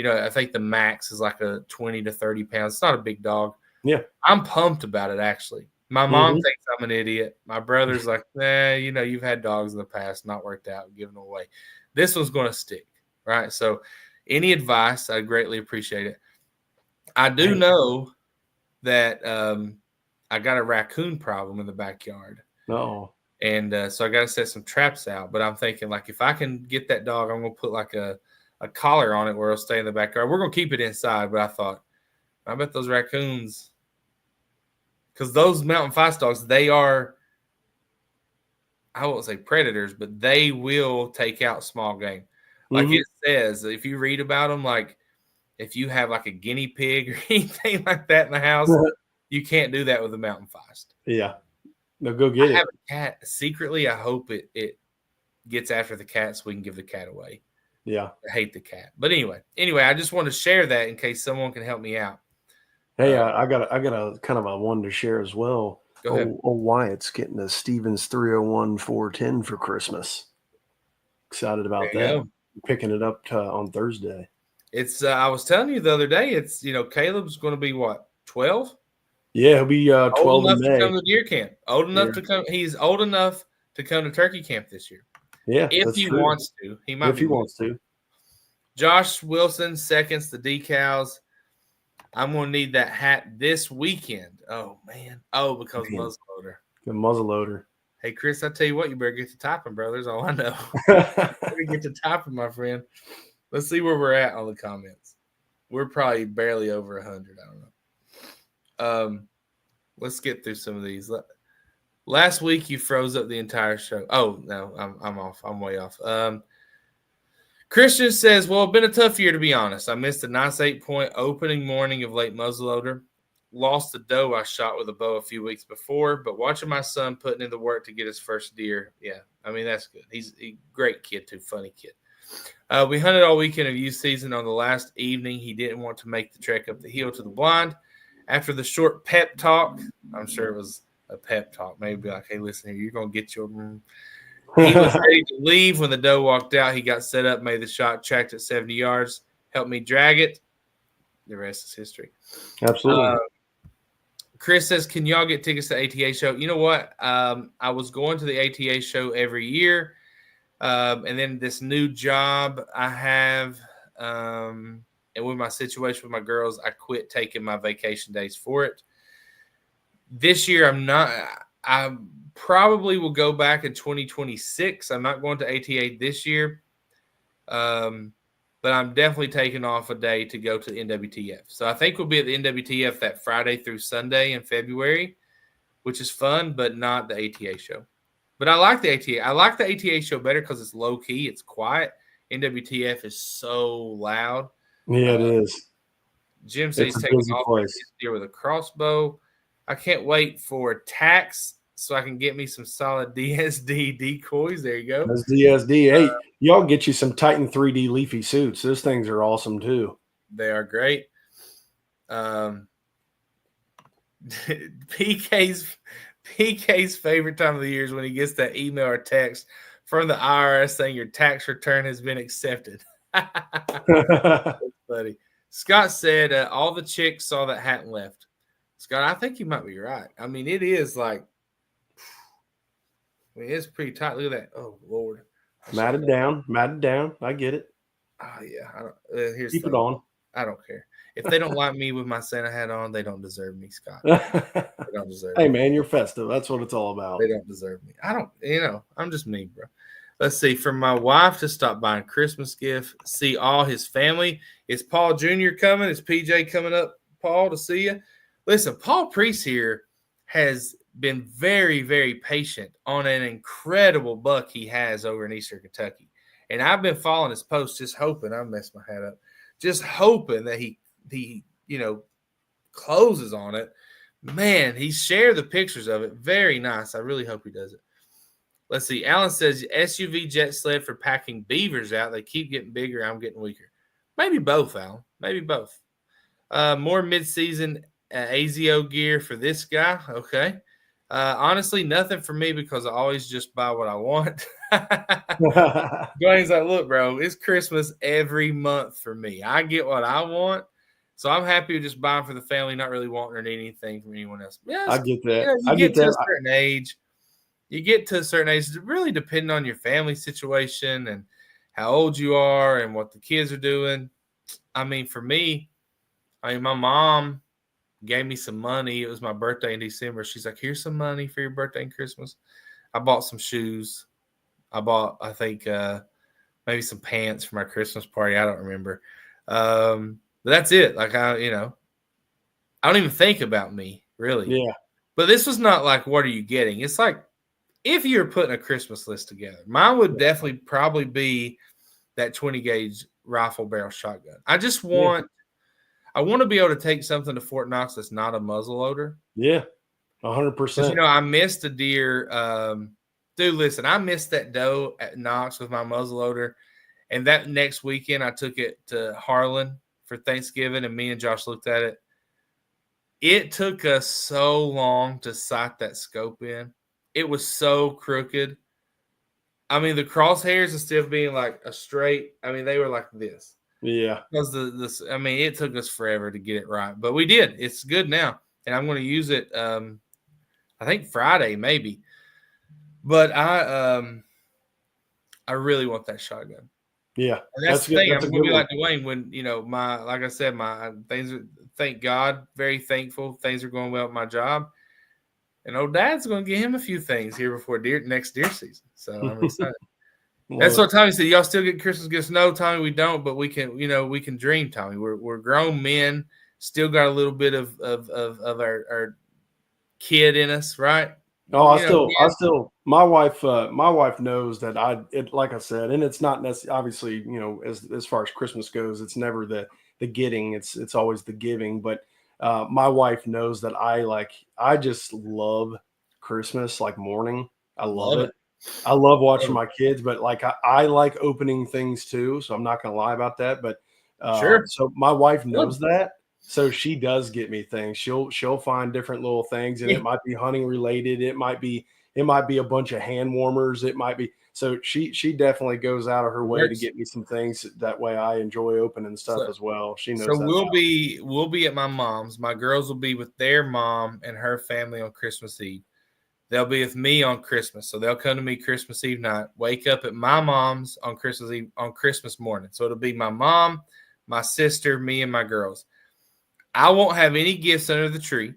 I think the max is like a 20 to 30 pounds. It's not a big dog. Yeah. I'm pumped about it, actually. My mom thinks I'm an idiot. My brother's like, you've had dogs in the past, not worked out, given them away. This one's going to stick, right? So any advice, I'd greatly appreciate it. I do know that I got a raccoon problem in the backyard. No. And so I got to set some traps out. But I'm thinking, like, if I can get that dog, I'm going to put like a collar on it where it'll stay in the backyard. We're going to keep it inside. But I thought, I bet those raccoons, because those Mountain Feist dogs, they are, I won't say predators, but they will take out small game. Like it says, if you read about them, like if you have like a guinea pig or anything like that in the house, you can't do that with a Mountain Feist. Yeah. No, go get it. I have a cat. Secretly, I hope it gets after the cat so we can give the cat away. Yeah. I hate the cat. But anyway, I just want to share that in case someone can help me out. Hey, I got a kind of a one to share as well. Go ahead. Wyatt's getting a Stevens 301 410 for Christmas. Excited about that. Picking it up on Thursday. It's I was telling you the other day, it's Caleb's going to be what, 12? Yeah, he'll be 12 old enough in May. to come to deer camp. Old enough to come. He's old enough to come to turkey camp this year. Yeah, if he wants to, he might. If he wants to. Josh Wilson seconds the decals. I'm going to need that hat this weekend. Oh, man. Oh, because muzzleloader. Good muzzleloader. Hey, Chris, I tell you what, you better get to typing, bro. That's all I know. Better get to typing, my friend. Let's see where we're at on the comments. We're probably barely over 100. I don't know. Let's get through some of these. Last week, you froze up the entire show. Oh, no, I'm off. I'm way off. Christian says, well, it's been a tough year, to be honest. I missed a nice 8-point opening morning of late muzzleloader. Lost the doe I shot with a bow a few weeks before, but watching my son putting in the work to get his first deer, yeah, I mean, that's good. He's a great kid, too, funny kid. We hunted all weekend of youth season. On the last evening, he didn't want to make the trek up the hill to the blind. After the short pep talk, I'm sure it was a pep talk, maybe like, hey, listen here, you're going to get your He was ready to leave when the doe walked out. He got set up, made the shot, tracked at 70 yards, helped me drag it. The rest is history. Absolutely. Chris says, can y'all get tickets to the ATA show? You know what? I was going to the ATA show every year. And then this new job I have, and with my situation with my girls, I quit taking my vacation days for it. This year, I'm not – I probably will go back in 2026. I'm not going to ATA this year, but I'm definitely taking off a day to go to the NWTF. So I think we'll be at the NWTF that Friday through Sunday in February, which is fun, but not the ATA show. But I like the ATA. I like the ATA show better because it's low-key. It's quiet. NWTF is so loud. Yeah, it is. Jim says he's taking off deer with a crossbow. I can't wait for tax so I can get me some solid DSD decoys. There you go. That's DSD. Hey, y'all get you some Titan 3D leafy suits. Those things are awesome too. They are great. PK's favorite time of the year is when he gets that email or text from the IRS saying your tax return has been accepted. That's funny. Scott said all the chicks saw that hat and left. Scott, I think you might be right. I mean, it is like, it's pretty tight. Look at that. Oh, Lord. Matted down. I get it. Oh, yeah. Keep it on. I don't care. If they don't like me with my Santa hat on, they don't deserve me, Scott. They don't deserve me. Hey, man, you're festive. That's what it's all about. They don't deserve me. I'm just me, bro. Let's see. For my wife to stop buying Christmas gift, see all his family. Is Paul Jr. coming? Is PJ coming up, Paul, to see you? Listen, Paul Priest here has been very, very patient on an incredible buck he has over in Eastern Kentucky. And I've been following his posts just hoping – I messed my hat up – just hoping that he closes on it. Man, he shared the pictures of it. Very nice. I really hope he does it. Let's see. Alan says SUV jet sled for packing beavers out. They keep getting bigger. I'm getting weaker. Maybe both, Alan. Maybe both. More mid-season ASIO gear for this guy. Okay. Honestly, nothing for me because I always just buy what I want. Dwayne's like, look, bro, it's Christmas every month for me. I get what I want. So I'm happy to just buy for the family, not really wanting or needing anything from anyone else. Yeah, I get that. You get to a certain age. You get to a certain age, really depending on your family situation and how old you are and what the kids are doing. I mean, for me, my mom gave me some money. It was my birthday in December. She's like, here's some money for your birthday and Christmas. I bought some shoes. I bought, I think, maybe some pants for my Christmas party. I don't remember. But that's it. Like, I don't even think about me, really. Yeah. But this was not like, what are you getting? It's like, if you're putting a Christmas list together, mine would definitely probably be that 20 gauge rifle barrel shotgun. I just want, I want to be able to take something to Fort Knox that's not a muzzleloader. Yeah, 100%. I missed a deer. Dude, listen, I missed that doe at Knox with my muzzleloader. And that next weekend, I took it to Harlan for Thanksgiving, and me and Josh looked at it. It took us so long to sight that scope in. It was so crooked. I mean, the crosshairs instead of being like a straight, I mean, they were like this. Yeah. Because it took us forever to get it right. But we did. It's good now. And I'm going to use it, I think Friday maybe. But I really want that shotgun. Yeah, And that's the good. thing. That's I'm a gonna good be one. like Dwayne when like I said, my things are, thank God, very thankful. Things are going well at my job. And old Dad's gonna get him a few things here before next deer season. So I'm excited. That's what Tommy said. Y'all still get Christmas gifts? No, Tommy, we don't, but we can dream, Tommy. We're grown men, still got a little bit of our kid in us, right? Oh, my wife knows that like I said, and it's not necessarily, obviously, as far as Christmas goes, it's never the getting, it's always the giving. But my wife knows that I just love Christmas, like morning. I love Love it. it. I love watching my kids, but like I like opening things too, so I'm not gonna lie about that. But Sure. so my wife Good. knows that. So she does get me things. She'll find different little things, and Yeah. it might be hunting related. It might be a bunch of hand warmers. It might be, so she definitely goes out of her way to Works. get me some things. That way I enjoy opening stuff as well. She knows So that. we'll be at my mom's. My girls will be with their mom and her family on Christmas Eve. They'll be with me on Christmas. So they'll come to me Christmas Eve night, wake up at my mom's on Christmas Eve, on Christmas morning. So it'll be my mom, my sister, me, and my girls. I won't have any gifts under the tree,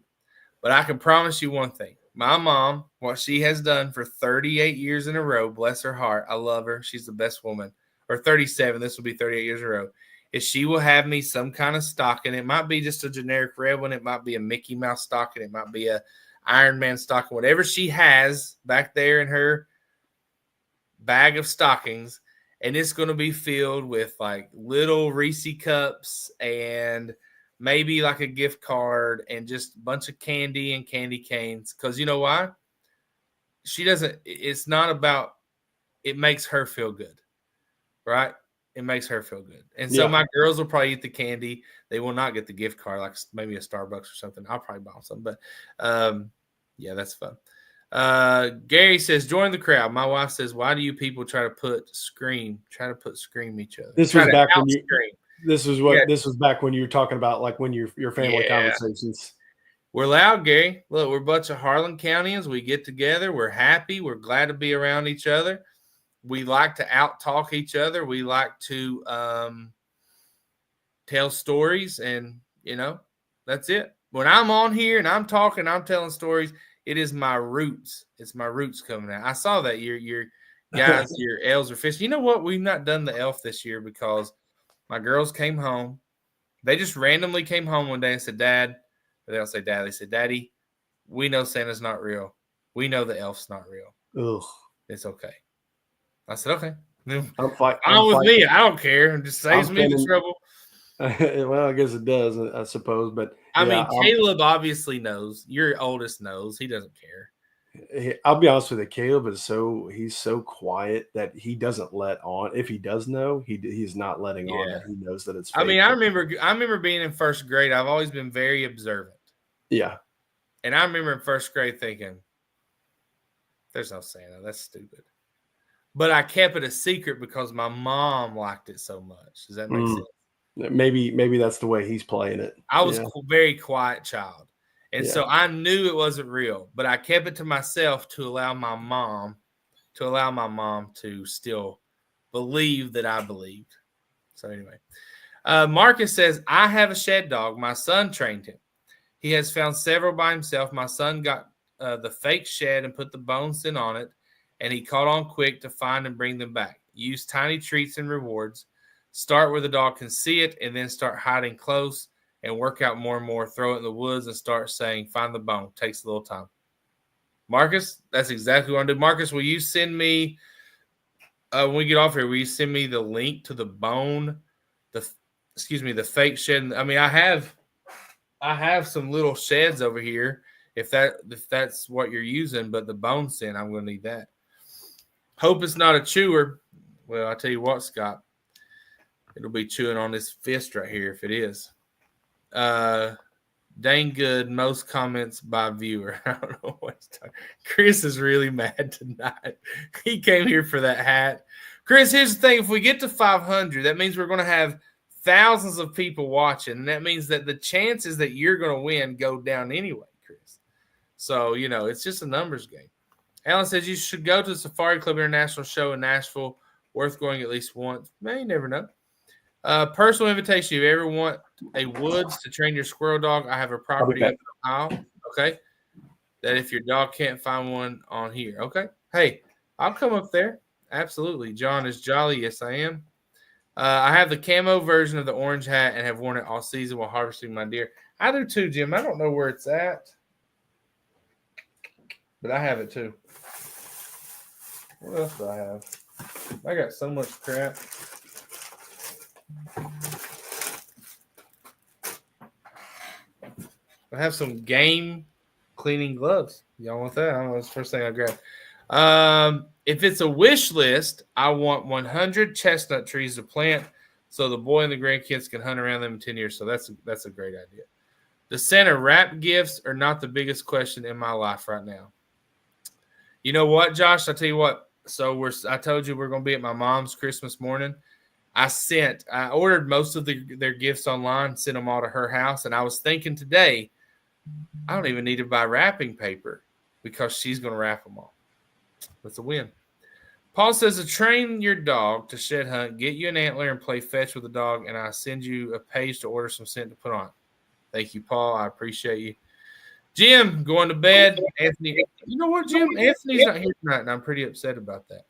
but I can promise you one thing. My mom, what she has done for 38 years in a row, bless her heart, I love her. She's the best woman. Or 37, this will be 38 years in a row, is she will have me some kind of stocking. It might be just a generic red one. It might be a Mickey Mouse stocking. It might be a Iron Man stocking. Whatever she has back there in her bag of stockings, and it's going to be filled with like little Reese cups and maybe like a gift card and just a bunch of candy and candy canes. Because you know why? She doesn't, it's not about, it makes her feel good, right? It makes her feel good. And so Yeah. my girls will probably eat the candy. They will not get the gift card, like maybe a Starbucks or something. I'll probably buy them something, but yeah, that's fun. Gary says, join the crowd. My wife says, why do you people try to put scream each other? This Try was to back when out-scream. this was back when you were talking about like when your family conversations. We're loud, Gary. Look, we're a bunch of Harlan Countyans. We get together. We're happy. We're glad to be around each other. We like to out-talk each other. We like to tell stories, and, that's it. When I'm on here and I'm talking, I'm telling stories, it is my roots. It's my roots coming out. I saw that your guys, your elves are fishing. You know what? We've not done the elf this year because my girls came home. They just randomly came home one day and said, Dad, they don't say Dad. They said, Daddy, we know Santa's not real. We know the elf's not real. Ugh. It's okay. I said, okay. I'm fighting. With me. I don't care. It just saves me the trouble. Well, I guess it does, I suppose. But I mean, Caleb obviously knows. Your oldest knows. He doesn't care. I'll be honest with you. Caleb he's so quiet that he doesn't let on. If he does know, he's not letting on that he knows that it's fake. I mean, I remember being in first grade. I've always been very observant. Yeah. And I remember in first grade thinking, there's no Santa. That's stupid. But I kept it a secret because my mom liked it so much. Does that make sense? Maybe that's the way he's playing it. I was a very quiet child. And so I knew it wasn't real, but I kept it to myself to allow my mom to still believe that I believed. So anyway, Marcus says, I have a shed dog. My son trained him. He has found several by himself. My son got the fake shed and put the bones in on it, and he caught on quick to find and bring them back. Use tiny treats and rewards. Start where the dog can see it, and then start hiding close and work out more and more. Throw it in the woods and start saying, find the bone. Takes a little time. Marcus, that's exactly what I'm doing. Marcus, will you send me, when we get off here, will you send me the link to the bone, the fake shed? I mean, I have some little sheds over here if that's what you're using, but the bone scent, I'm going to need that. Hope it's not a chewer. Well, I tell you what, Scott, it'll be chewing on this fist right here if it is. Dang good. Most comments by viewer. I don't know what's talking. Chris is really mad tonight. He came here for that hat. Chris, here's the thing. If we get to 500, that means we're going to have thousands of people watching. And that means that the chances that you're going to win go down anyway, Chris. So, it's just a numbers game. Alan says you should go to the Safari Club International show in Nashville Worth going at least once. Man, you never know. Personal invitation. If you ever want a woods to train your squirrel dog, I have a property up in Ohio. Okay. That if your dog can't find one on here. Okay. Hey, I'll come up there. Absolutely. John is jolly. Yes, I am. I have the camo version of the orange hat and have worn it all season while harvesting my deer. I do too, Jim. I don't know where it's at, but I have it too. What else do I have? I got so much crap. I have some game cleaning gloves. Y'all want that? I don't know. That's the first thing I grabbed. If it's a wish list, I want 100 chestnut trees to plant so the boy and the grandkids can hunt around them in 10 years. So that's a great idea. The Santa wrap gifts are not the biggest question in my life right now. You know what, Josh? I tell you what. So I told you we're going to be at my mom's Christmas morning. I ordered most of their gifts online, sent them all to her house. And I was thinking today, I don't even need to buy wrapping paper because she's going to wrap them all. That's a win. Paul says to train your dog to shed hunt, get you an antler and play fetch with the dog, and I send you a page to order some scent to put on. Thank you, Paul. I appreciate you. Jim, going to bed. Anthony, you know what, Jim? Anthony's not here tonight, and I'm pretty upset about that.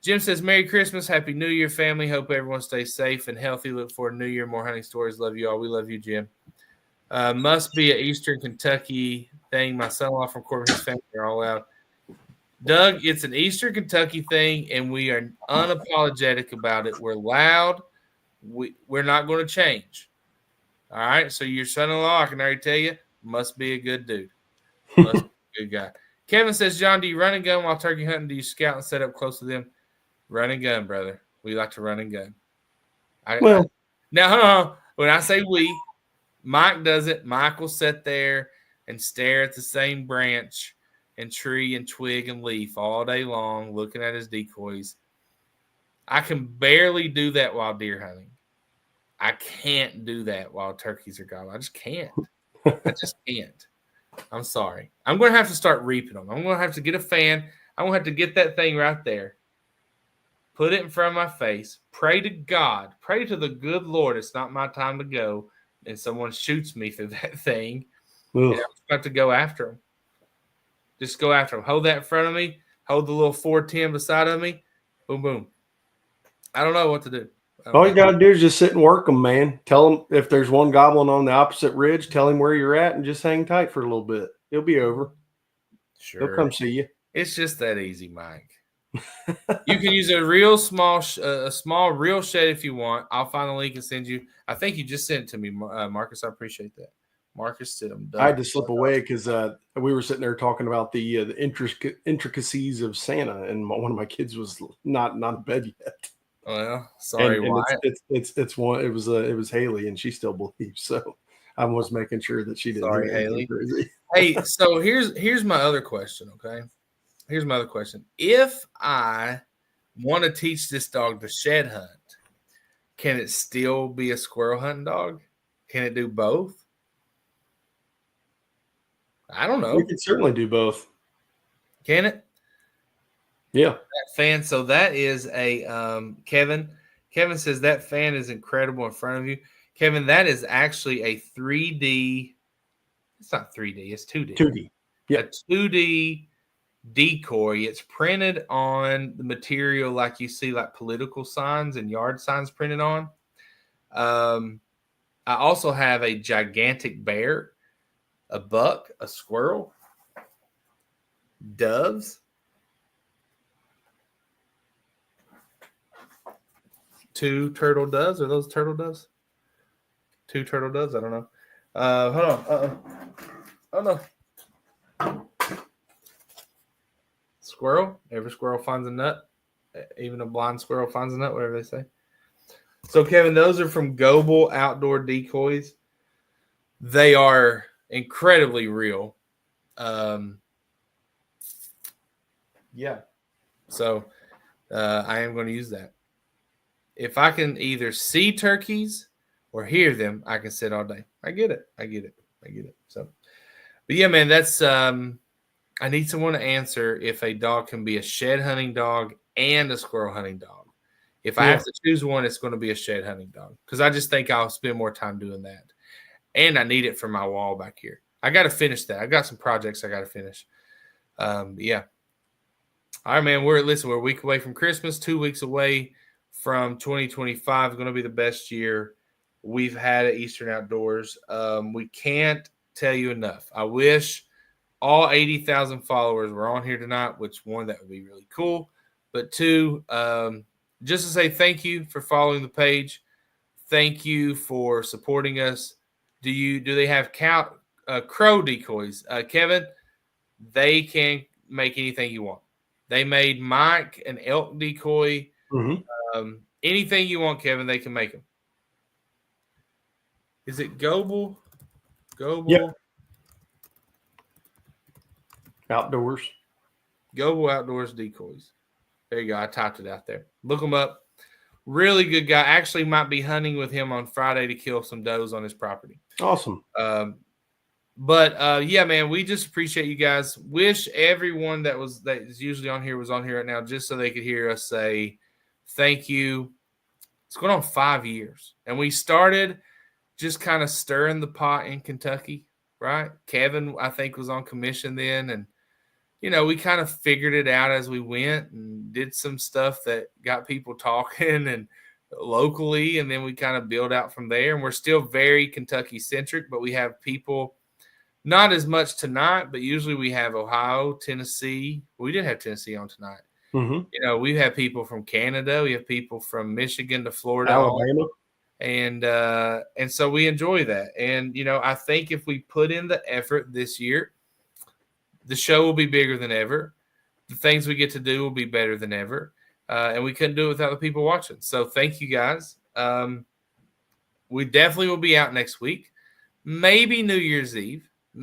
Jim says, Merry Christmas, Happy New Year, family. Hope everyone stays safe and healthy. Look forward to New Year, more hunting stories. Love you all. We love you, Jim. Must be an Eastern Kentucky thing. My son-in-law from Corbin, his family are all out. Doug, it's an Eastern Kentucky thing, and we are unapologetic about it. We're loud. We're not going to change. All right? So your son-in-law, I can already tell you, must be a good dude. Must be a good guy. Kevin says, John, do you run and gun while turkey hunting? Do you scout and set up close to them? Run and gun, brother. We like to run and gun. Now, hold on. When I say we, Mike does it. Mike will sit there and stare at the same branch and tree and twig and leaf all day long, looking at his decoys. I can barely do that while deer hunting. I can't do that while turkeys are gone. I just can't. I just can't. I'm sorry. I'm going to have to start reaping them. I'm going to have to get a fan. I'm going to have to get that thing right there. Put it in front of my face. Pray to God. Pray to the good Lord. It's not my time to go. And someone shoots me through that thing. And I'm about to go after them. Just go after them. Hold that in front of me. Hold the little 410 beside of me. Boom, boom. I don't know what to do. All you got to do is just sit and work them, man. Tell them if there's one goblin on the opposite ridge, tell him where you're at and just hang tight for a little bit. It'll be over. Sure. He'll come see you. It's just that easy, Mike. You can use a real small, small reel shed if you want. I'll find the link and send you. I think you just sent it to me, Marcus. I appreciate that. Marcus said I'm done. I had to slip away because we were sitting there talking about the intricacies of Santa, and one of my kids was not in bed yet. Well, sorry, and it's one. It was Haley, and she still believes. So I was making sure that she didn't. Sorry, Haley. Hey, so here's my other question. Okay, here's my other question. If I want to teach this dog to shed hunt, can it still be a squirrel hunting dog? Can it do both? I don't know. We can certainly do both. Can it? Yeah. That fan. So that is a Kevin. Kevin says that fan is incredible in front of you. Kevin, that is actually a 3D. It's not 3D. It's 2D. 2D. Yeah. A 2D decoy. It's printed on the material like you see like political signs and yard signs printed on. I also have a gigantic bear, a buck, a squirrel, doves, 2 turtle doves. Are those turtle doves? 2 turtle doves? I don't know. Hold on. Oh, no. Squirrel. Every squirrel finds a nut. Even a blind squirrel finds a nut, whatever they say. So, Kevin, those are from Goble Outdoor Decoys. They are incredibly real. Yeah. So, I am going to use that. If I can either see turkeys or hear them, I can sit all day. I get it. So, but yeah, man, that's I need someone to answer if a dog can be a shed hunting dog and a squirrel hunting dog. If I have to choose one, it's going to be a shed hunting dog because I just think I'll spend more time doing that. And I need it for my wall back here. I got to finish that. I got some projects I got to finish. Yeah. All right, man. We're a week away from Christmas, 2 weeks away from 2025. It's going to be the best year we've had at Eastern Outdoors. We can't tell you enough. I wish all 80,000 followers were on here tonight, which one, that would be really cool. But two, just to say thank you for following the page. Thank you for supporting us. Do they have crow decoys? Kevin, they can make anything you want. They made Mike an elk decoy. Mm-hmm. Anything you want, Kevin, they can make them. Is it Goble? Yep. Outdoors. Goble Outdoors decoys. There you go. I typed it out there. Look them up. Really good guy. Actually might be hunting with him on Friday to kill some does on his property. Awesome. But yeah, man, we just appreciate you guys. Wish everyone that is usually on here was on here right now just so they could hear us say thank you. It's going on 5 years. And we started just kind of stirring the pot in Kentucky, right? Kevin, I think, was on commission then. And, we kind of figured it out as we went and did some stuff that got people talking and locally. And then we kind of build out from there. And we're still very Kentucky centric, but we have people, not as much tonight, but usually we have Ohio, Tennessee. We did have Tennessee on tonight. Mm-hmm. We have people from Canada. We have people from Michigan to Florida. Alabama. And so we enjoy that. And, I think if we put in the effort this year, the show will be bigger than ever. The things we get to do will be better than ever. And we couldn't do it without the people watching. So thank you guys. We definitely will be out next week. Maybe New Year's Eve. We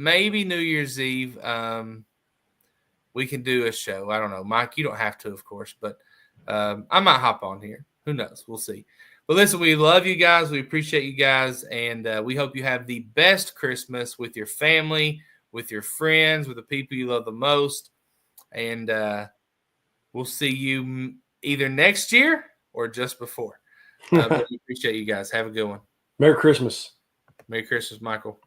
can do a show. I don't know. Mike, you don't have to, of course, but I might hop on here. Who knows? We'll see. But listen, we love you guys. We appreciate you guys. And we hope you have the best Christmas with your family, with your friends, with the people you love the most. And we'll see you either next year or just before. But we appreciate you guys. Have a good one. Merry Christmas. Merry Christmas, Michael.